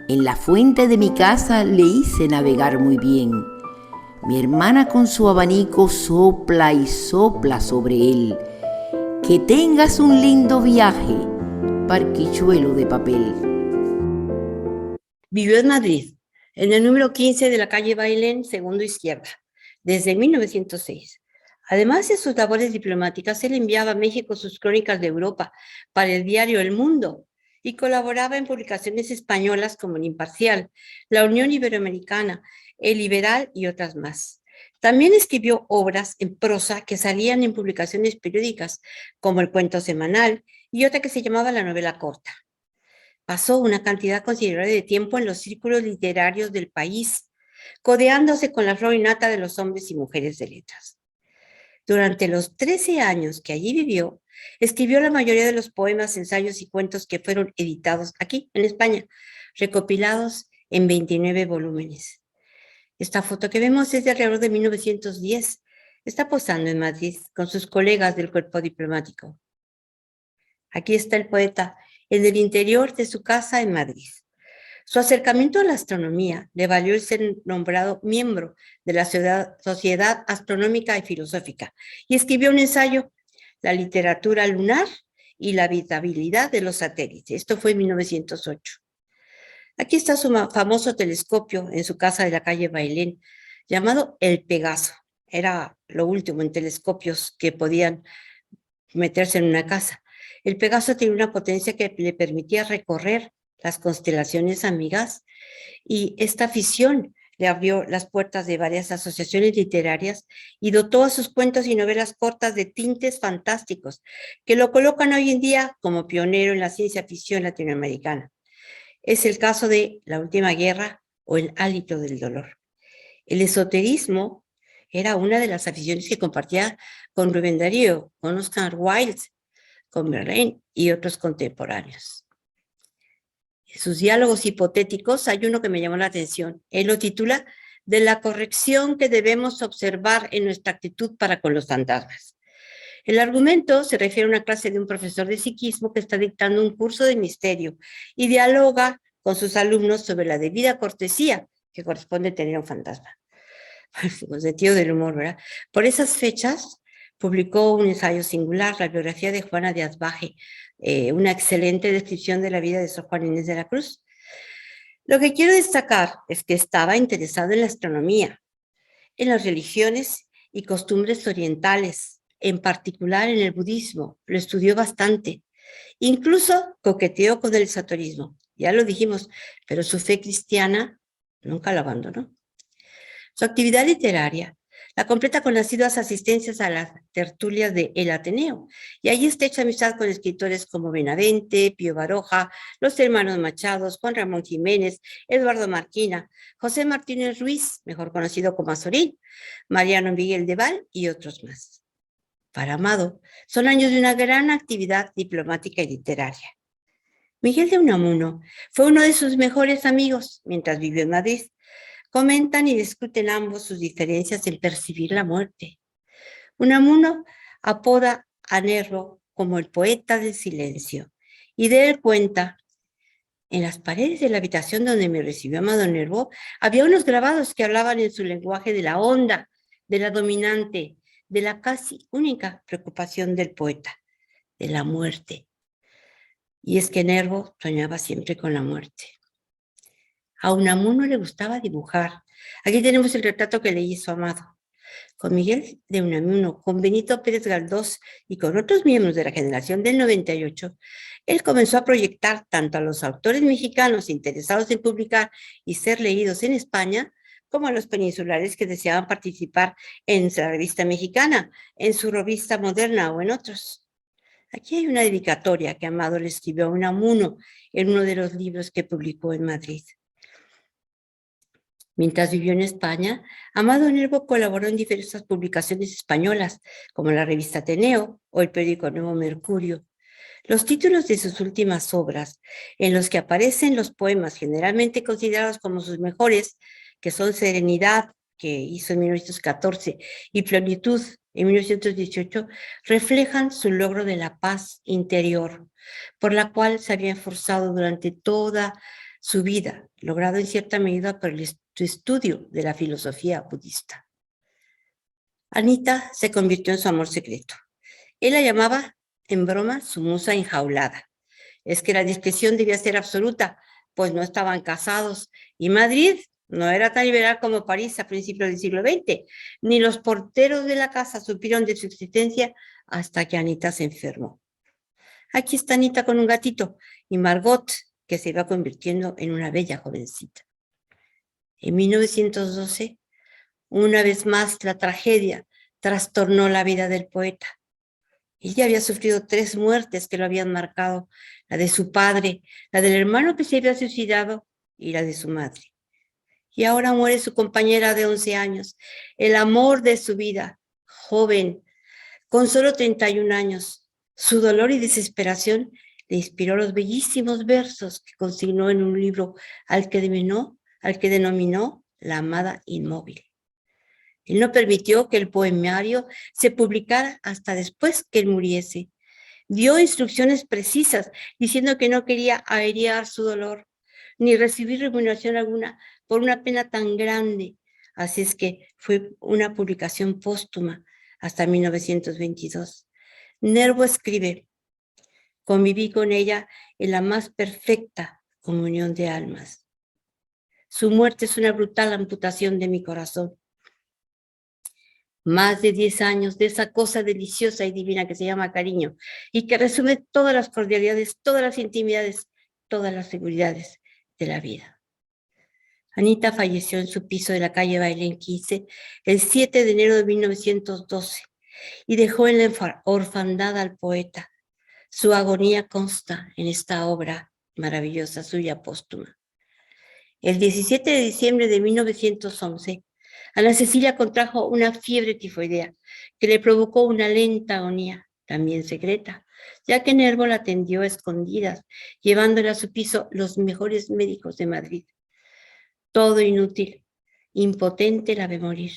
En la fuente de mi casa le hice navegar muy bien. Mi hermana con su abanico sopla y sopla sobre él. Que tengas un lindo viaje, barquichuelo de papel. Vivió en Madrid, en el número 15 de la calle Bailén, segundo izquierda, desde 1906. Además de sus labores diplomáticas, él enviaba a México sus crónicas de Europa para el diario El Mundo y colaboraba en publicaciones españolas como El Imparcial, La Unión Iberoamericana, El Liberal y otras más. También escribió obras en prosa que salían en publicaciones periódicas, como El Cuento Semanal y otra que se llamaba La Novela Corta. Pasó una cantidad considerable de tiempo en los círculos literarios del país, codeándose con la flor y nata de los hombres y mujeres de letras. Durante los 13 años que allí vivió, escribió la mayoría de los poemas, ensayos y cuentos que fueron editados aquí, en España, recopilados en 29 volúmenes. Esta foto que vemos es de alrededor de 1910. Está posando en Madrid con sus colegas del cuerpo diplomático. Aquí está el poeta en el interior de su casa en Madrid. Su acercamiento a la astronomía le valió el ser nombrado miembro de la Sociedad Astronómica y Filosófica y escribió un ensayo, La literatura lunar y la habitabilidad de los satélites. Esto fue en 1908. Aquí está su famoso telescopio en su casa de la calle Bailén, llamado El Pegaso. Era lo último en telescopios que podían meterse en una casa. El Pegaso tiene una potencia que le permitía recorrer las constelaciones amigas y esta afición le abrió las puertas de varias asociaciones literarias y dotó a sus cuentos y novelas cortas de tintes fantásticos que lo colocan hoy en día como pionero en la ciencia ficción latinoamericana. Es el caso de La Última Guerra o El Hálito del Dolor. El esoterismo era una de las aficiones que compartía con Rubén Darío, con Oscar Wilde, con Verlaine y otros contemporáneos. En sus diálogos hipotéticos hay uno que me llamó la atención. Él lo titula De la corrección que debemos observar en nuestra actitud para con los fantasmas. El argumento se refiere a una clase de un profesor de psiquismo que está dictando un curso de misterio y dialoga con sus alumnos sobre la debida cortesía que corresponde tener a un fantasma. Con sentido del humor, ¿verdad? Por esas fechas publicó un ensayo singular, la biografía de Juana de Asbaje, una excelente descripción de la vida de Sor Juana Inés de la Cruz. Lo que quiero destacar es que estaba interesado en la astronomía, en las religiones y costumbres orientales, en particular en el budismo. Lo estudió bastante. Incluso coqueteó con el esoterismo, ya lo dijimos, pero su fe cristiana nunca la abandonó. Su actividad literaria la completa con asiduas asistencias a las tertulias de El Ateneo, y allí estrecha amistad con escritores como Benavente, Pío Baroja, los hermanos Machados, Juan Ramón Jiménez, Eduardo Marquina, José Martínez Ruiz, mejor conocido como Azorín, Mariano Miguel de Val y otros más. Para Amado, son años de una gran actividad diplomática y literaria. Miguel de Unamuno fue uno de sus mejores amigos mientras vivió en Madrid. Comentan y discuten ambos sus diferencias en percibir la muerte. Unamuno apoda a Nervo como el poeta del silencio, y de él cuenta: en las paredes de la habitación donde me recibió Amado Nervo había unos grabados que hablaban en su lenguaje de la onda, de la dominante, de la casi única preocupación del poeta, de la muerte. Y es que Nervo soñaba siempre con la muerte. A Unamuno le gustaba dibujar. Aquí tenemos el retrato que le hizo Amado. Con Miguel de Unamuno, con Benito Pérez Galdós y con otros miembros de la generación del 98, él comenzó a proyectar tanto a los autores mexicanos interesados en publicar y ser leídos en España, como a los peninsulares que deseaban participar en la revista mexicana, en su revista moderna o en otros. Aquí hay una dedicatoria que Amado le escribió a Unamuno en uno de los libros que publicó en Madrid. Mientras vivió en España, Amado Nervo colaboró en diversas publicaciones españolas, como la revista Ateneo o el periódico Nuevo Mercurio. Los títulos de sus últimas obras, en los que aparecen los poemas generalmente considerados como sus mejores, que son Serenidad, que hizo en 1914, y Plenitud, en 1918, reflejan su logro de la paz interior, por la cual se había esforzado durante toda su vida, logrado en cierta medida por el estudio de la filosofía budista. Anita se convirtió en su amor secreto. Él la llamaba, en broma, su musa enjaulada. Es que la discreción debía ser absoluta, pues no estaban casados, y Madrid no era tan liberal como París a principios del siglo XX, ni los porteros de la casa supieron de su existencia hasta que Anita se enfermó. Aquí está Anita con un gatito, y Margot, que se iba convirtiendo en una bella jovencita. En 1912, una vez más la tragedia trastornó la vida del poeta. Ella había sufrido 3 muertes que lo habían marcado: la de su padre, la del hermano que se había suicidado y la de su madre. Y ahora muere su compañera de 11 años, el amor de su vida, joven, con solo 31 años. Su dolor y desesperación le inspiró los bellísimos versos que consignó en un libro al que denominó La amada inmóvil. Él no permitió que el poemario se publicara hasta después que él muriese. Dio instrucciones precisas, diciendo que no quería airear su dolor, ni recibir remuneración alguna por una pena tan grande. Así es que fue una publicación póstuma hasta 1922. Nervo escribe: conviví con ella en la más perfecta comunión de almas. Su muerte es una brutal amputación de mi corazón. Más de 10 años de esa cosa deliciosa y divina que se llama cariño, y que resume todas las cordialidades, todas las intimidades, todas las seguridades de la vida. Anita falleció en su piso de la calle Bailén 15 el 7 de enero de 1912 y dejó en la orfandad al poeta. Su agonía consta en esta obra maravillosa suya póstuma. El 17 de diciembre de 1911, Ana Cecilia contrajo una fiebre tifoidea que le provocó una lenta agonía, también secreta, ya que Nervo la atendió a escondidas, llevándola a su piso los mejores médicos de Madrid. Todo inútil, impotente, la ve morir.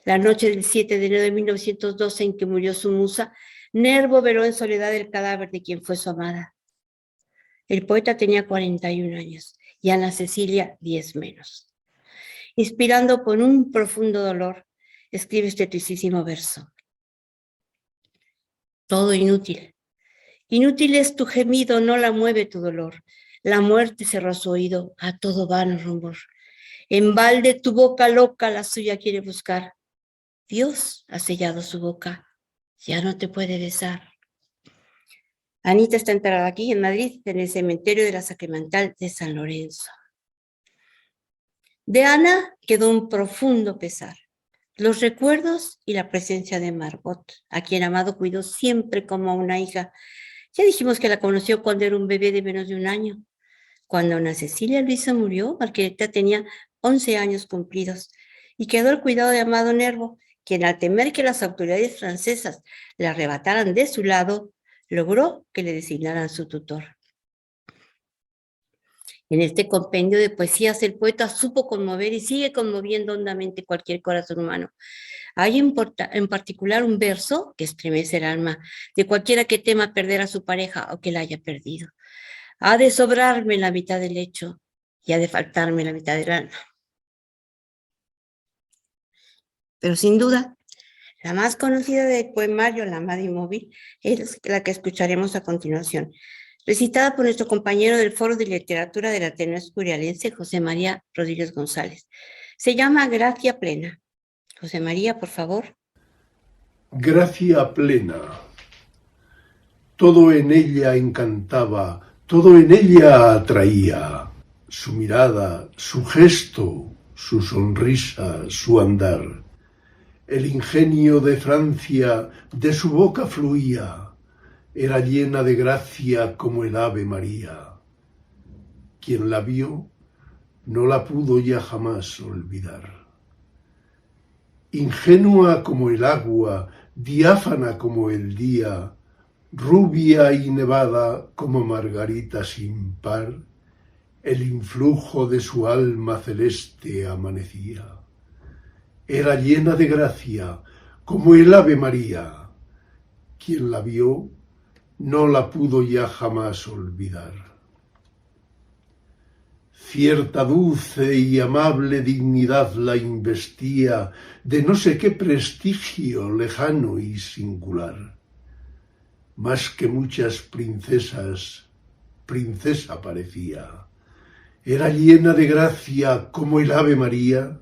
La noche del 7 de enero de 1912, en que murió su musa, Nervo veló en soledad el cadáver de quien fue su amada. El poeta tenía 41 años y Ana Cecilia 10 menos. Inspirando por un profundo dolor, escribe este tristísimo verso. Todo inútil. Inútil es tu gemido, no la mueve tu dolor. La muerte cerró su oído a todo vano rumor. En balde tu boca loca la suya quiere buscar. Dios ha sellado su boca, ya no te puede besar. Anita está enterrada aquí en Madrid, en el cementerio de la Sacramental de San Lorenzo. De Ana quedó un profundo pesar, los recuerdos y la presencia de Margot, a quien Amado cuidó siempre como a una hija. Ya dijimos que la conoció cuando era un bebé de menos de un año. Cuando Ana Cecilia Luisa murió, Margarita tenía 11 años cumplidos y quedó al cuidado de Amado Nervo, quien al temer que las autoridades francesas la arrebataran de su lado, logró que le designaran su tutor. En este compendio de poesías, el poeta supo conmover y sigue conmoviendo hondamente cualquier corazón humano. Hay en particular un verso que estremece el alma de cualquiera que tema perder a su pareja o que la haya perdido. Ha de sobrarme la mitad del lecho y ha de faltarme la mitad del alma. Pero sin duda, la más conocida del poemario La Amada Inmóvil es la que escucharemos a continuación, recitada por nuestro compañero del Foro de Literatura del Ateneo Escurialense, José María Rodríguez González. Se llama Gracia Plena. José María, por favor. Gracia plena. Todo en ella encantaba, todo en ella atraía. Su mirada, su gesto, su sonrisa, su andar. El ingenio de Francia de su boca fluía. Era llena de gracia como el Ave María. Quien la vio no la pudo ya jamás olvidar. Ingenua como el agua, diáfana como el día, rubia y nevada como margarita sin par, el influjo de su alma celeste amanecía. Era llena de gracia como el Ave María. Quien la vio no la pudo ya jamás olvidar. Cierta dulce y amable dignidad la investía de no sé qué prestigio lejano y singular. Más que muchas princesas, princesa parecía. Era llena de gracia como el Ave María.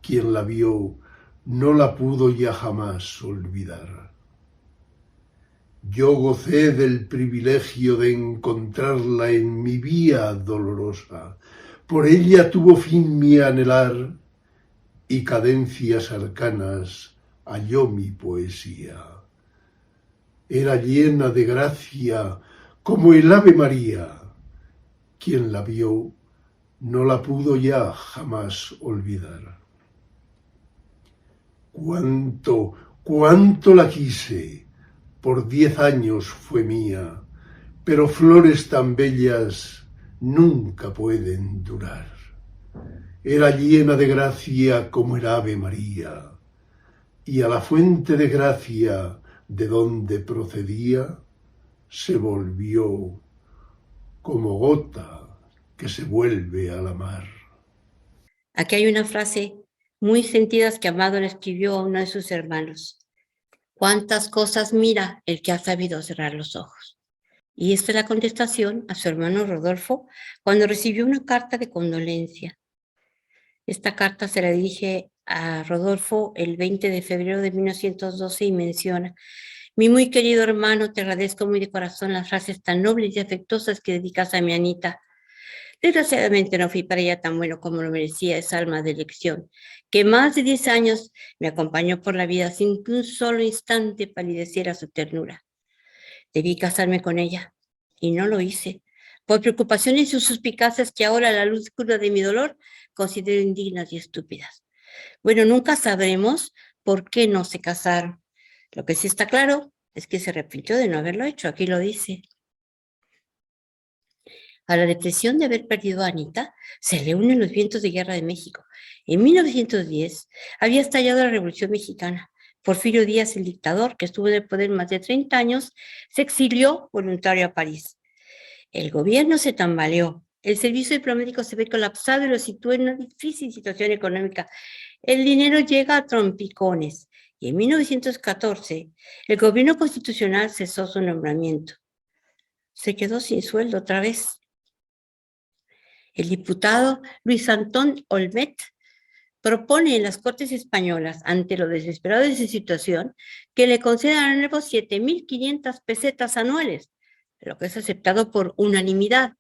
Quien la vio no la pudo ya jamás olvidar. Yo gocé del privilegio de encontrarla en mi vía dolorosa. Por ella tuvo fin mi anhelar y cadencias arcanas halló mi poesía. Era llena de gracia como el Ave María. Quien la vio no la pudo ya jamás olvidar. Cuánto la quise. Por 10 años fue mía, pero flores tan bellas nunca pueden durar. Era llena de gracia como el Ave María, y a la fuente de gracia de donde procedía, se volvió como gota que se vuelve a la mar. Aquí hay una frase muy sentida que Amado le escribió a uno de sus hermanos. ¿Cuántas cosas mira el que ha sabido cerrar los ojos? Y esta es la contestación a su hermano Rodolfo cuando recibió una carta de condolencia. Esta carta se la dirige a Rodolfo el 20 de febrero de 1912 y menciona: mi muy querido hermano, te agradezco muy de corazón las frases tan nobles y afectuosas que dedicas a mi Anita. Desgraciadamente no fui para ella tan bueno como lo merecía esa alma de elección, que más de 10 años me acompañó por la vida sin que un solo instante palideciera su ternura. Debí casarme con ella, y no lo hice, por preocupaciones y suspicacias que ahora a la luz cruda de mi dolor considero indignas y estúpidas. Bueno, nunca sabremos por qué no se casaron. Lo que sí está claro es que se arrepintió de no haberlo hecho, aquí lo dice. A la depresión de haber perdido a Anita se le unen los vientos de guerra de México. En 1910 había estallado la Revolución Mexicana. Porfirio Díaz, el dictador, que estuvo en el poder más de 30 años, se exilió voluntario a París. El gobierno se tambaleó. El servicio diplomático se ve colapsado y lo sitúa en una difícil situación económica. El dinero llega a trompicones. Y en 1914, el gobierno constitucional cesó su nombramiento. Se quedó sin sueldo otra vez. El diputado Luis Antón Olmet propone en las Cortes Españolas, ante lo desesperado de su situación, que le concedan a Nervo 7.500 pesetas anuales, lo que es aceptado por unanimidad,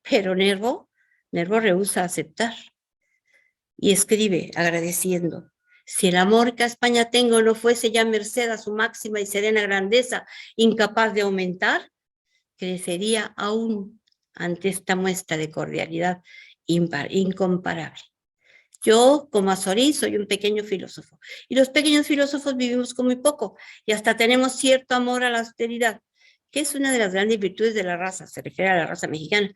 pero Nervo rehúsa aceptar y escribe agradeciendo: si el amor que a España tengo no fuese ya merced a su máxima y serena grandeza, incapaz de aumentar, crecería aún ante esta muestra de cordialidad incomparable. Yo, como Azorín, soy un pequeño filósofo, y los pequeños filósofos vivimos con muy poco, y hasta tenemos cierto amor a la austeridad, que es una de las grandes virtudes de la raza, se refiere a la raza mexicana,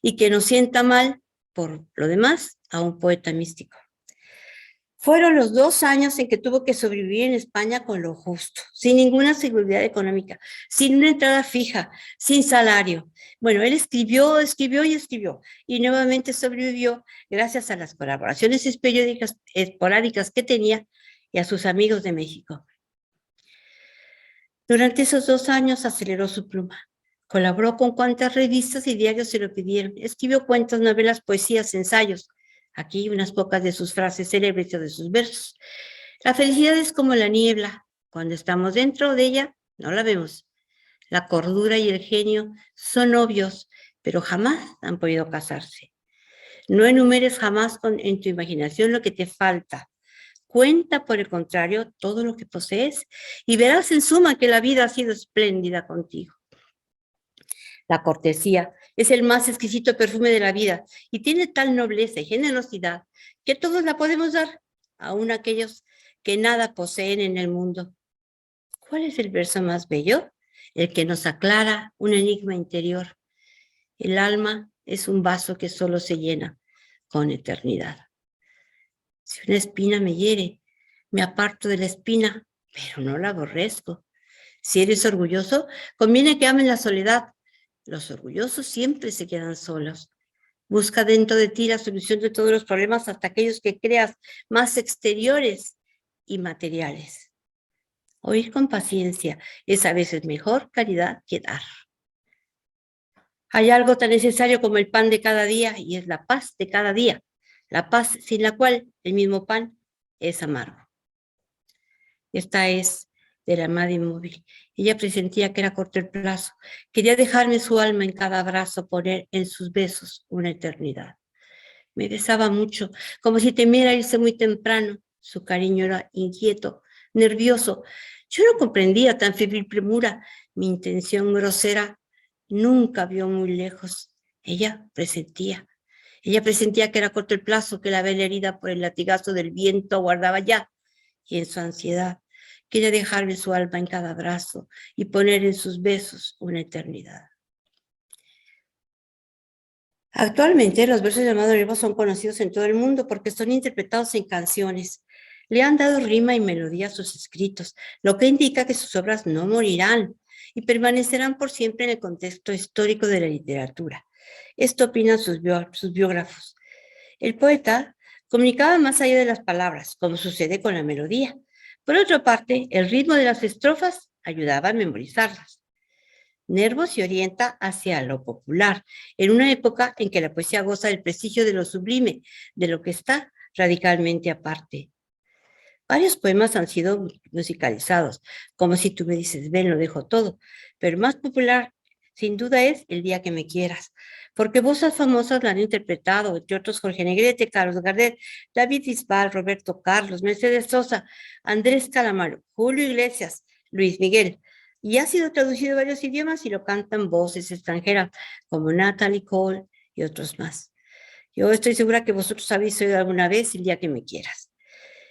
y que nos sienta mal, por lo demás, a un poeta místico. Fueron los 2 años en que tuvo que sobrevivir en España con lo justo, sin ninguna seguridad económica, sin una entrada fija, sin salario. Bueno, él escribió, y nuevamente sobrevivió gracias a las colaboraciones esporádicas que tenía y a sus amigos de México. Durante esos 2 años aceleró su pluma. Colaboró con cuantas revistas y diarios se lo pidieron. Escribió cuentos, novelas, poesías, ensayos. Aquí unas pocas de sus frases célebres o de sus versos. La felicidad es como la niebla. Cuando estamos dentro de ella, no la vemos. La cordura y el genio son obvios, pero jamás han podido casarse. No enumeres jamás en tu imaginación lo que te falta. Cuenta, por el contrario, todo lo que posees y verás en suma que la vida ha sido espléndida contigo. La cortesía es el más exquisito perfume de la vida y tiene tal nobleza y generosidad que todos la podemos dar, aun aquellos que nada poseen en el mundo. ¿Cuál es el verso más bello? El que nos aclara un enigma interior. El alma es un vaso que solo se llena con eternidad. Si una espina me hiere, me aparto de la espina, pero no la aborrezco. Si eres orgulloso, conviene que ames la soledad. Los orgullosos siempre se quedan solos. Busca dentro de ti la solución de todos los problemas, hasta aquellos que creas más exteriores y materiales. Oír con paciencia es a veces mejor caridad que dar. Hay algo tan necesario como el pan de cada día y es la paz de cada día. La paz sin la cual el mismo pan es amargo. Esta es de la amada inmóvil. Ella presentía que era corto el plazo. Quería dejarme su alma en cada abrazo, poner en sus besos una eternidad. Me besaba mucho, como si temiera irse muy temprano. Su cariño era inquieto, nervioso. Yo no comprendía tan febril premura. Mi intención grosera nunca vio muy lejos. Ella presentía que era corto el plazo, que la vela herida por el latigazo del viento aguardaba ya. Y en su ansiedad quería dejarme su alma en cada abrazo y poner en sus besos una eternidad. Actualmente los versos de Amado Nervo son conocidos en todo el mundo porque son interpretados en canciones. Le han dado rima y melodía a sus escritos, lo que indica que sus obras no morirán y permanecerán por siempre en el contexto histórico de la literatura. Esto opinan sus biógrafos. El poeta comunicaba más allá de las palabras, como sucede con la melodía. Por otra parte, el ritmo de las estrofas ayudaba a memorizarlas. Nervo se orienta hacia lo popular, en una época en que la poesía goza del prestigio de lo sublime, de lo que está radicalmente aparte. Varios poemas han sido musicalizados, como Si tú me dices ven, lo dejo todo, pero el más popular, sin duda, es El día que me quieras, porque voces famosas la han interpretado, entre otros Jorge Negrete, Carlos Gardel, David Bisbal, Roberto Carlos, Mercedes Sosa, Andrés Calamaro, Julio Iglesias, Luis Miguel, y ha sido traducido a varios idiomas y lo cantan voces extranjeras como Natalie Cole y otros más. Yo estoy segura que vosotros habéis oído alguna vez El día que me quieras.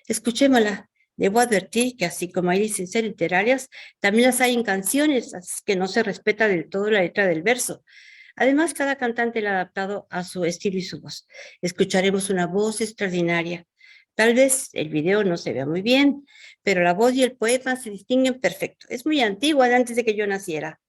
Escuchémosla. Debo advertir que así como hay licencias literarias, también las hay en canciones, así que no se respeta del todo la letra del verso. Además, cada cantante la ha adaptado a su estilo y su voz. Escucharemos una voz extraordinaria. Tal vez el video no se vea muy bien, pero la voz y el poema se distinguen perfecto. Es muy antigua, de antes de que yo naciera.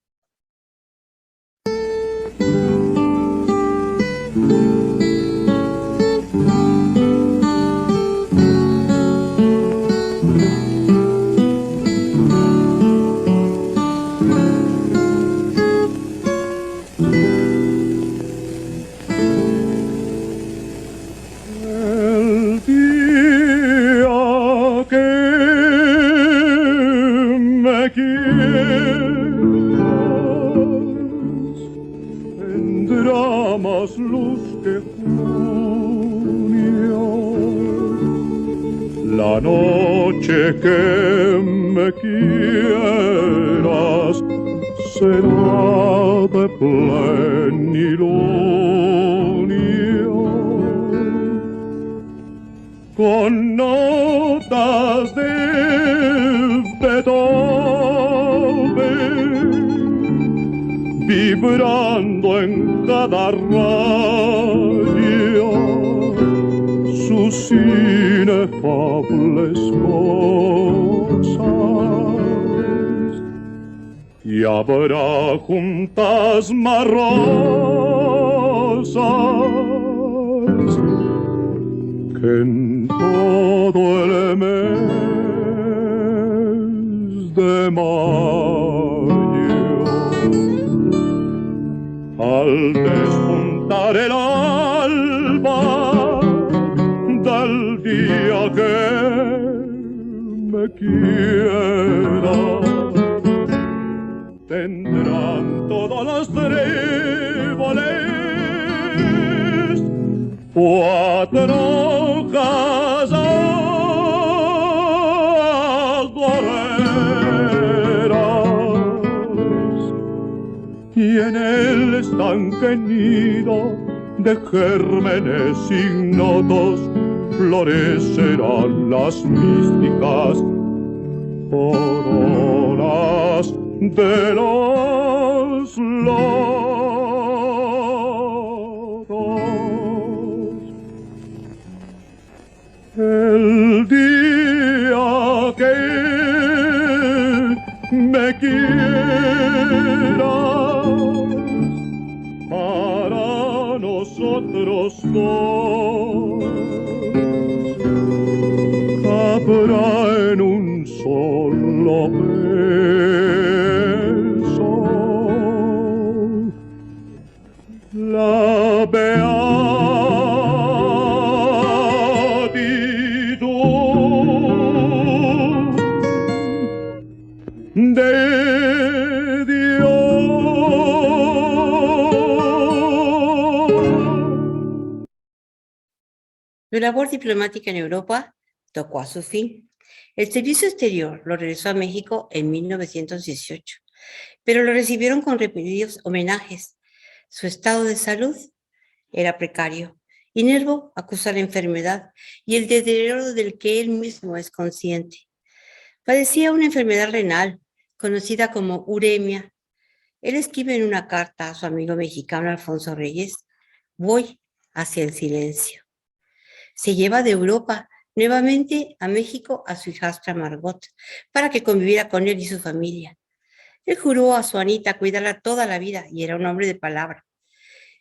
El tendrá más luz que junio. La noche que me quieras será de plenilunio, con notas de Beethoven vibrando en cada rayo sus inefables cosas, y habrá juntas más rosas que en todo el mes de mayo. Al despuntar el alba del día que me quiera, tendrán todos los tréboles 4 hojas agoreras, y en el estanque nido de gérmenes ignotos florecerán las místicas coronas de los lotos. El día que me quieras, para nosotros dos habrá en un solo beso la beatitud de Dios. Su labor diplomática en Europa tocó a su fin. El servicio exterior lo regresó a México en 1918, pero lo recibieron con repetidos homenajes. Su estado de salud era precario y Nervo acusa la enfermedad y el deterioro del que él mismo es consciente. Padecía una enfermedad renal conocida como uremia. Él escribe en una carta a su amigo mexicano Alfonso Reyes: voy hacia el silencio. Se lleva de Europa nuevamente a México a su hijastra Margot para que conviviera con él y su familia. Él juró a su Anita cuidarla toda la vida y era un hombre de palabra.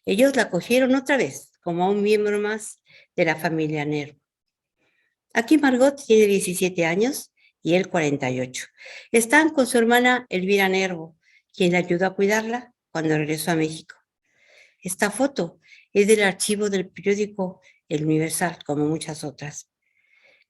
Ellos la acogieron otra vez como a un miembro más de la familia Nervo. Aquí Margot tiene 17 años y él 48. Están con su hermana Elvira Nervo, quien le ayudó a cuidarla cuando regresó a México. Esta foto es del archivo del periódico El Universal, como muchas otras.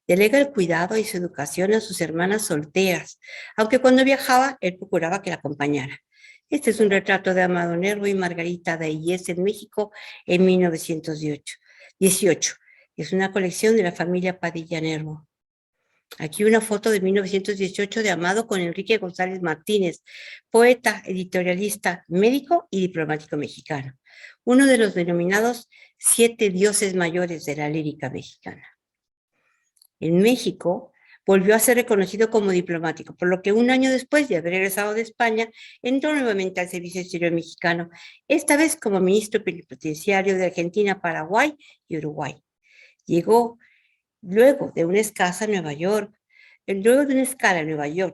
Delega el cuidado y su educación a sus hermanas solteras, aunque cuando viajaba, él procuraba que la acompañara. Este es un retrato de Amado Nervo y Margarita de Illés en México en 1918. Es una colección de la familia Padilla Nervo. Aquí una foto de 1918 de Amado con Enrique González Martínez, poeta, editorialista, médico y diplomático mexicano. Uno de los denominados 7 dioses mayores de la lírica mexicana. En México volvió a ser reconocido como diplomático, por lo que un año después de haber regresado de España, entró nuevamente al Servicio Exterior Mexicano, esta vez como ministro plenipotenciario de Argentina, Paraguay y Uruguay. Llegó luego de una escala en Nueva York,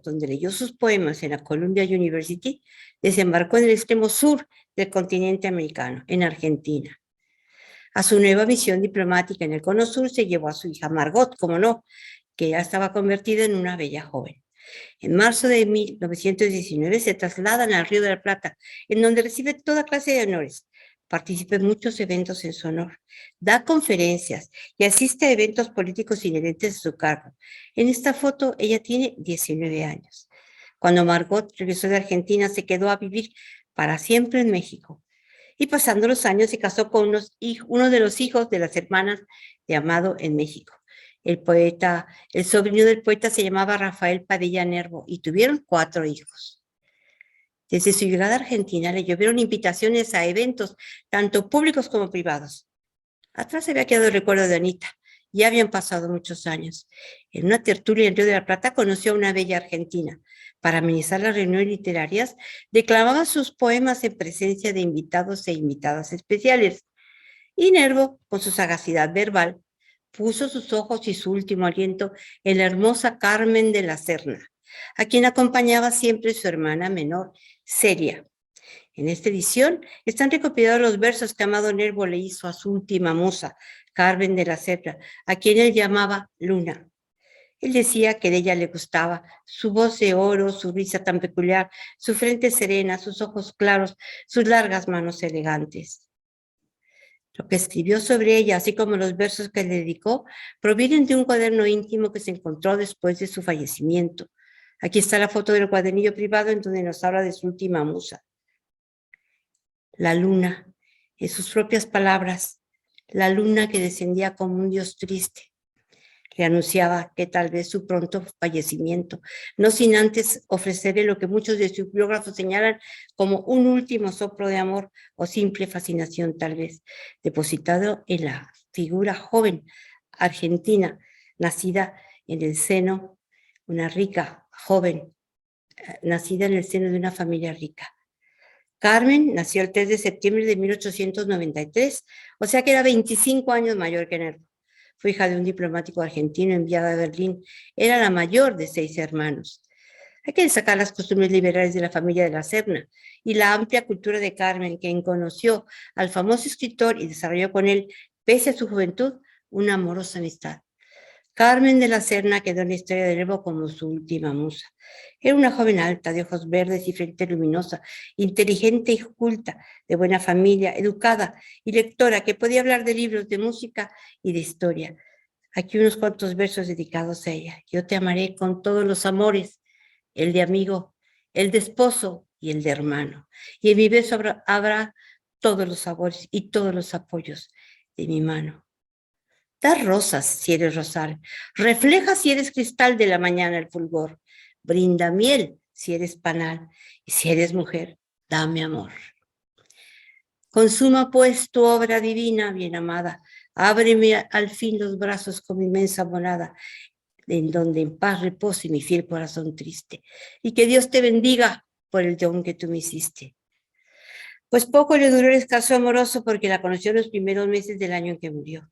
donde leyó sus poemas en la Columbia University, desembarcó en el extremo sur del continente americano, en Argentina. A su nueva misión diplomática en el Cono Sur se llevó a su hija Margot, como no, que ya estaba convertida en una bella joven. En marzo de 1919 se trasladan al Río de la Plata, en donde recibe toda clase de honores. Participa en muchos eventos en su honor, da conferencias y asiste a eventos políticos inherentes a su cargo. En esta foto ella tiene 19 años. Cuando Margot regresó de Argentina, se quedó a vivir para siempre en México. Y pasando los años, se casó con uno de los hijos de las hermanas de Amado en México. El sobrino del poeta se llamaba Rafael Padilla Nervo y tuvieron 4 hijos. Desde su llegada a Argentina le llovieron invitaciones a eventos, tanto públicos como privados. Atrás había quedado el recuerdo de Anita. Ya habían pasado muchos años. En una tertulia en Río de la Plata conoció a una bella argentina. Para amenizar las reuniones literarias, declamaba sus poemas en presencia de invitados e invitadas especiales. Y Nervo, con su sagacidad verbal, puso sus ojos y su último aliento en la hermosa Carmen de la Serna, a quien acompañaba siempre su hermana menor, Celia. En esta edición están recopilados los versos que Amado Nervo le hizo a su última musa, Carmen de la Serna, a quien él llamaba Luna. Él decía que de ella le gustaba su voz de oro, su risa tan peculiar, su frente serena, sus ojos claros, sus largas manos elegantes. Lo que escribió sobre ella, así como los versos que le dedicó, provienen de un cuaderno íntimo que se encontró después de su fallecimiento. Aquí está la foto del cuadernillo privado en donde nos habla de su última musa. La luna, en sus propias palabras, la luna que descendía como un dios triste, le anunciaba que tal vez su pronto fallecimiento, no sin antes ofrecerle lo que muchos de sus biógrafos señalan como un último soplo de amor o simple fascinación tal vez, depositado en la figura joven argentina, nacida en el seno, una rica joven, nacida en el seno de una familia rica. Carmen nació el 3 de septiembre de 1893, o sea que era 25 años mayor que Nervo. Fue hija de un diplomático argentino enviado a Berlín. Era la mayor de 6 hermanos. Hay que destacar las costumbres liberales de la familia de la Serna y la amplia cultura de Carmen, quien conoció al famoso escritor y desarrolló con él, pese a su juventud, una amorosa amistad. Carmen de la Serna quedó en la historia de Nervo como su última musa. Era una joven alta, de ojos verdes y frente luminosa, inteligente y culta, de buena familia, educada y lectora, que podía hablar de libros, de música y de historia. Aquí unos cuantos versos dedicados a ella. Yo te amaré con todos los amores, el de amigo, el de esposo y el de hermano. Y en mi beso habrá todos los sabores y todos los apoyos de mi mano. Da rosas si eres rosal, refleja si eres cristal de la mañana el fulgor, brinda miel si eres panal, y si eres mujer, dame amor. Consuma pues tu obra divina, bien amada, ábreme al fin los brazos con mi inmensa monada, en donde en paz repose mi fiel corazón triste, y que Dios te bendiga por el don que tú me hiciste. Pues poco le duró el escaso amoroso porque la conoció en los primeros meses del año en que murió.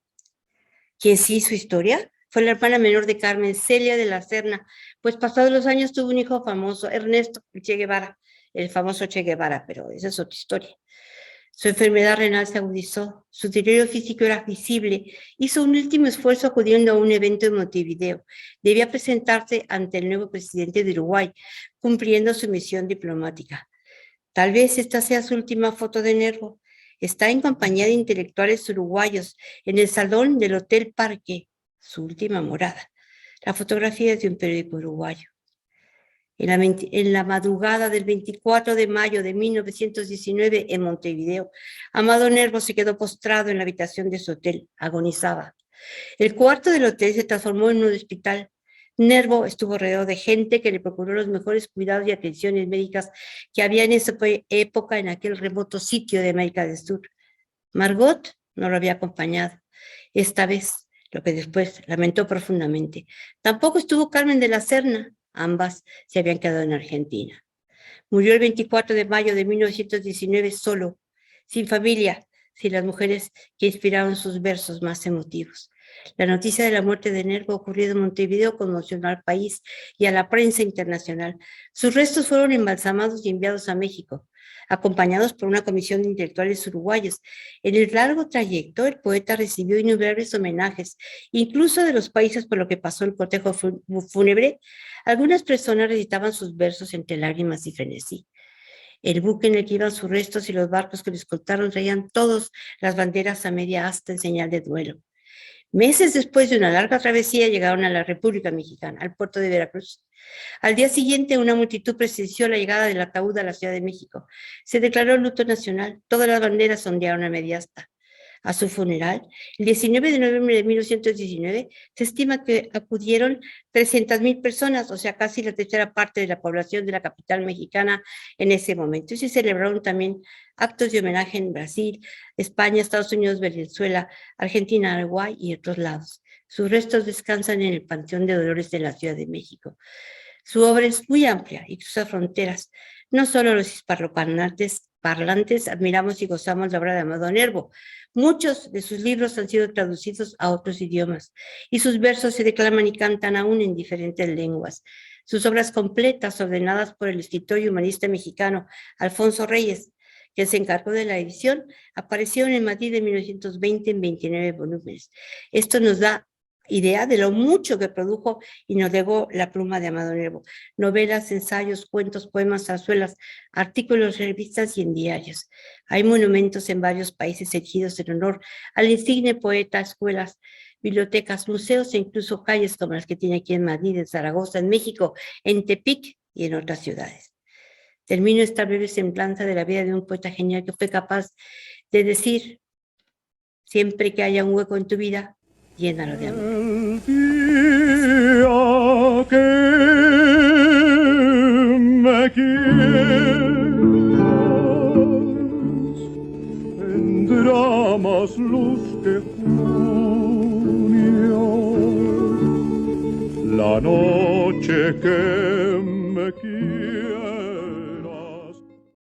Quien sí hizo historia fue la hermana menor de Carmen, Celia de la Serna, pues pasados los años tuvo un hijo famoso, Ernesto Che Guevara, el famoso Che Guevara, pero esa es otra historia. Su enfermedad renal se agudizó, su deterioro físico era visible, hizo un último esfuerzo acudiendo a un evento en Montevideo. Debía presentarse ante el nuevo presidente de Uruguay, cumpliendo su misión diplomática. Tal vez esta sea su última foto de Nervo. Está en compañía de intelectuales uruguayos en el salón del Hotel Parque, su última morada. La fotografía es de un periódico uruguayo. En la madrugada del 24 de mayo de 1919 en Montevideo, Amado Nervo se quedó postrado en la habitación de su hotel, agonizaba. El cuarto del hotel se transformó en un hospital. Nervo estuvo rodeado de gente que le procuró los mejores cuidados y atenciones médicas que había en esa época en aquel remoto sitio de América del Sur. Margot no lo había acompañado. Esta vez, lo que después lamentó profundamente. Tampoco estuvo Carmen de la Serna. Ambas se habían quedado en Argentina. Murió el 24 de mayo de 1919 solo, sin familia, sin las mujeres que inspiraron sus versos más emotivos. La noticia de la muerte de Nervo ocurrido en Montevideo conmocionó al país y a la prensa internacional. Sus restos fueron embalsamados y enviados a México, acompañados por una comisión de intelectuales uruguayos. En el largo trayecto, el poeta recibió innumerables homenajes, incluso de los países por los que pasó el cortejo fúnebre. Algunas personas recitaban sus versos entre lágrimas y frenesí. El buque en el que iban sus restos y los barcos que lo escoltaron traían todas las banderas a media asta en señal de duelo. Meses después de una larga travesía llegaron a la República Mexicana, al puerto de Veracruz. Al día siguiente, una multitud presenció la llegada del ataúd a la Ciudad de México. Se declaró luto nacional. Todas las banderas ondearon a media asta. A su funeral, el 19 de noviembre de 1919, se estima que acudieron 300,000 personas, o sea, casi la tercera parte de la población de la capital mexicana en ese momento. Y se celebraron también actos de homenaje en Brasil, España, Estados Unidos, Venezuela, Argentina, Uruguay y otros lados. Sus restos descansan en el Panteón de Dolores de la Ciudad de México. Su obra es muy amplia y cruza fronteras. No solo los hispanoparlantes admiramos y gozamos la obra de Amado Nervo. Muchos de sus libros han sido traducidos a otros idiomas y sus versos se declaman y cantan aún en diferentes lenguas. Sus obras completas, ordenadas por el escritor y humanista mexicano Alfonso Reyes, que se encargó de la edición, aparecieron en Madrid en 1920 en 29 volúmenes. Esto nos da idea de lo mucho que produjo y nos legó la pluma de Amado Nervo: novelas, ensayos, cuentos, poemas, zarzuelas, artículos en revistas y en diarios. Hay monumentos en varios países erigidos en honor al insigne poeta, escuelas, bibliotecas, museos e incluso calles como las que tiene aquí en Madrid, en Zaragoza, en México, en Tepic y en otras ciudades. Termino esta breve semblanza de la vida de un poeta genial que fue capaz de decir: siempre que haya un hueco en tu vida, llénalo de amor. El día que me quieras, tendrá más luz que junio. La noche que me quieras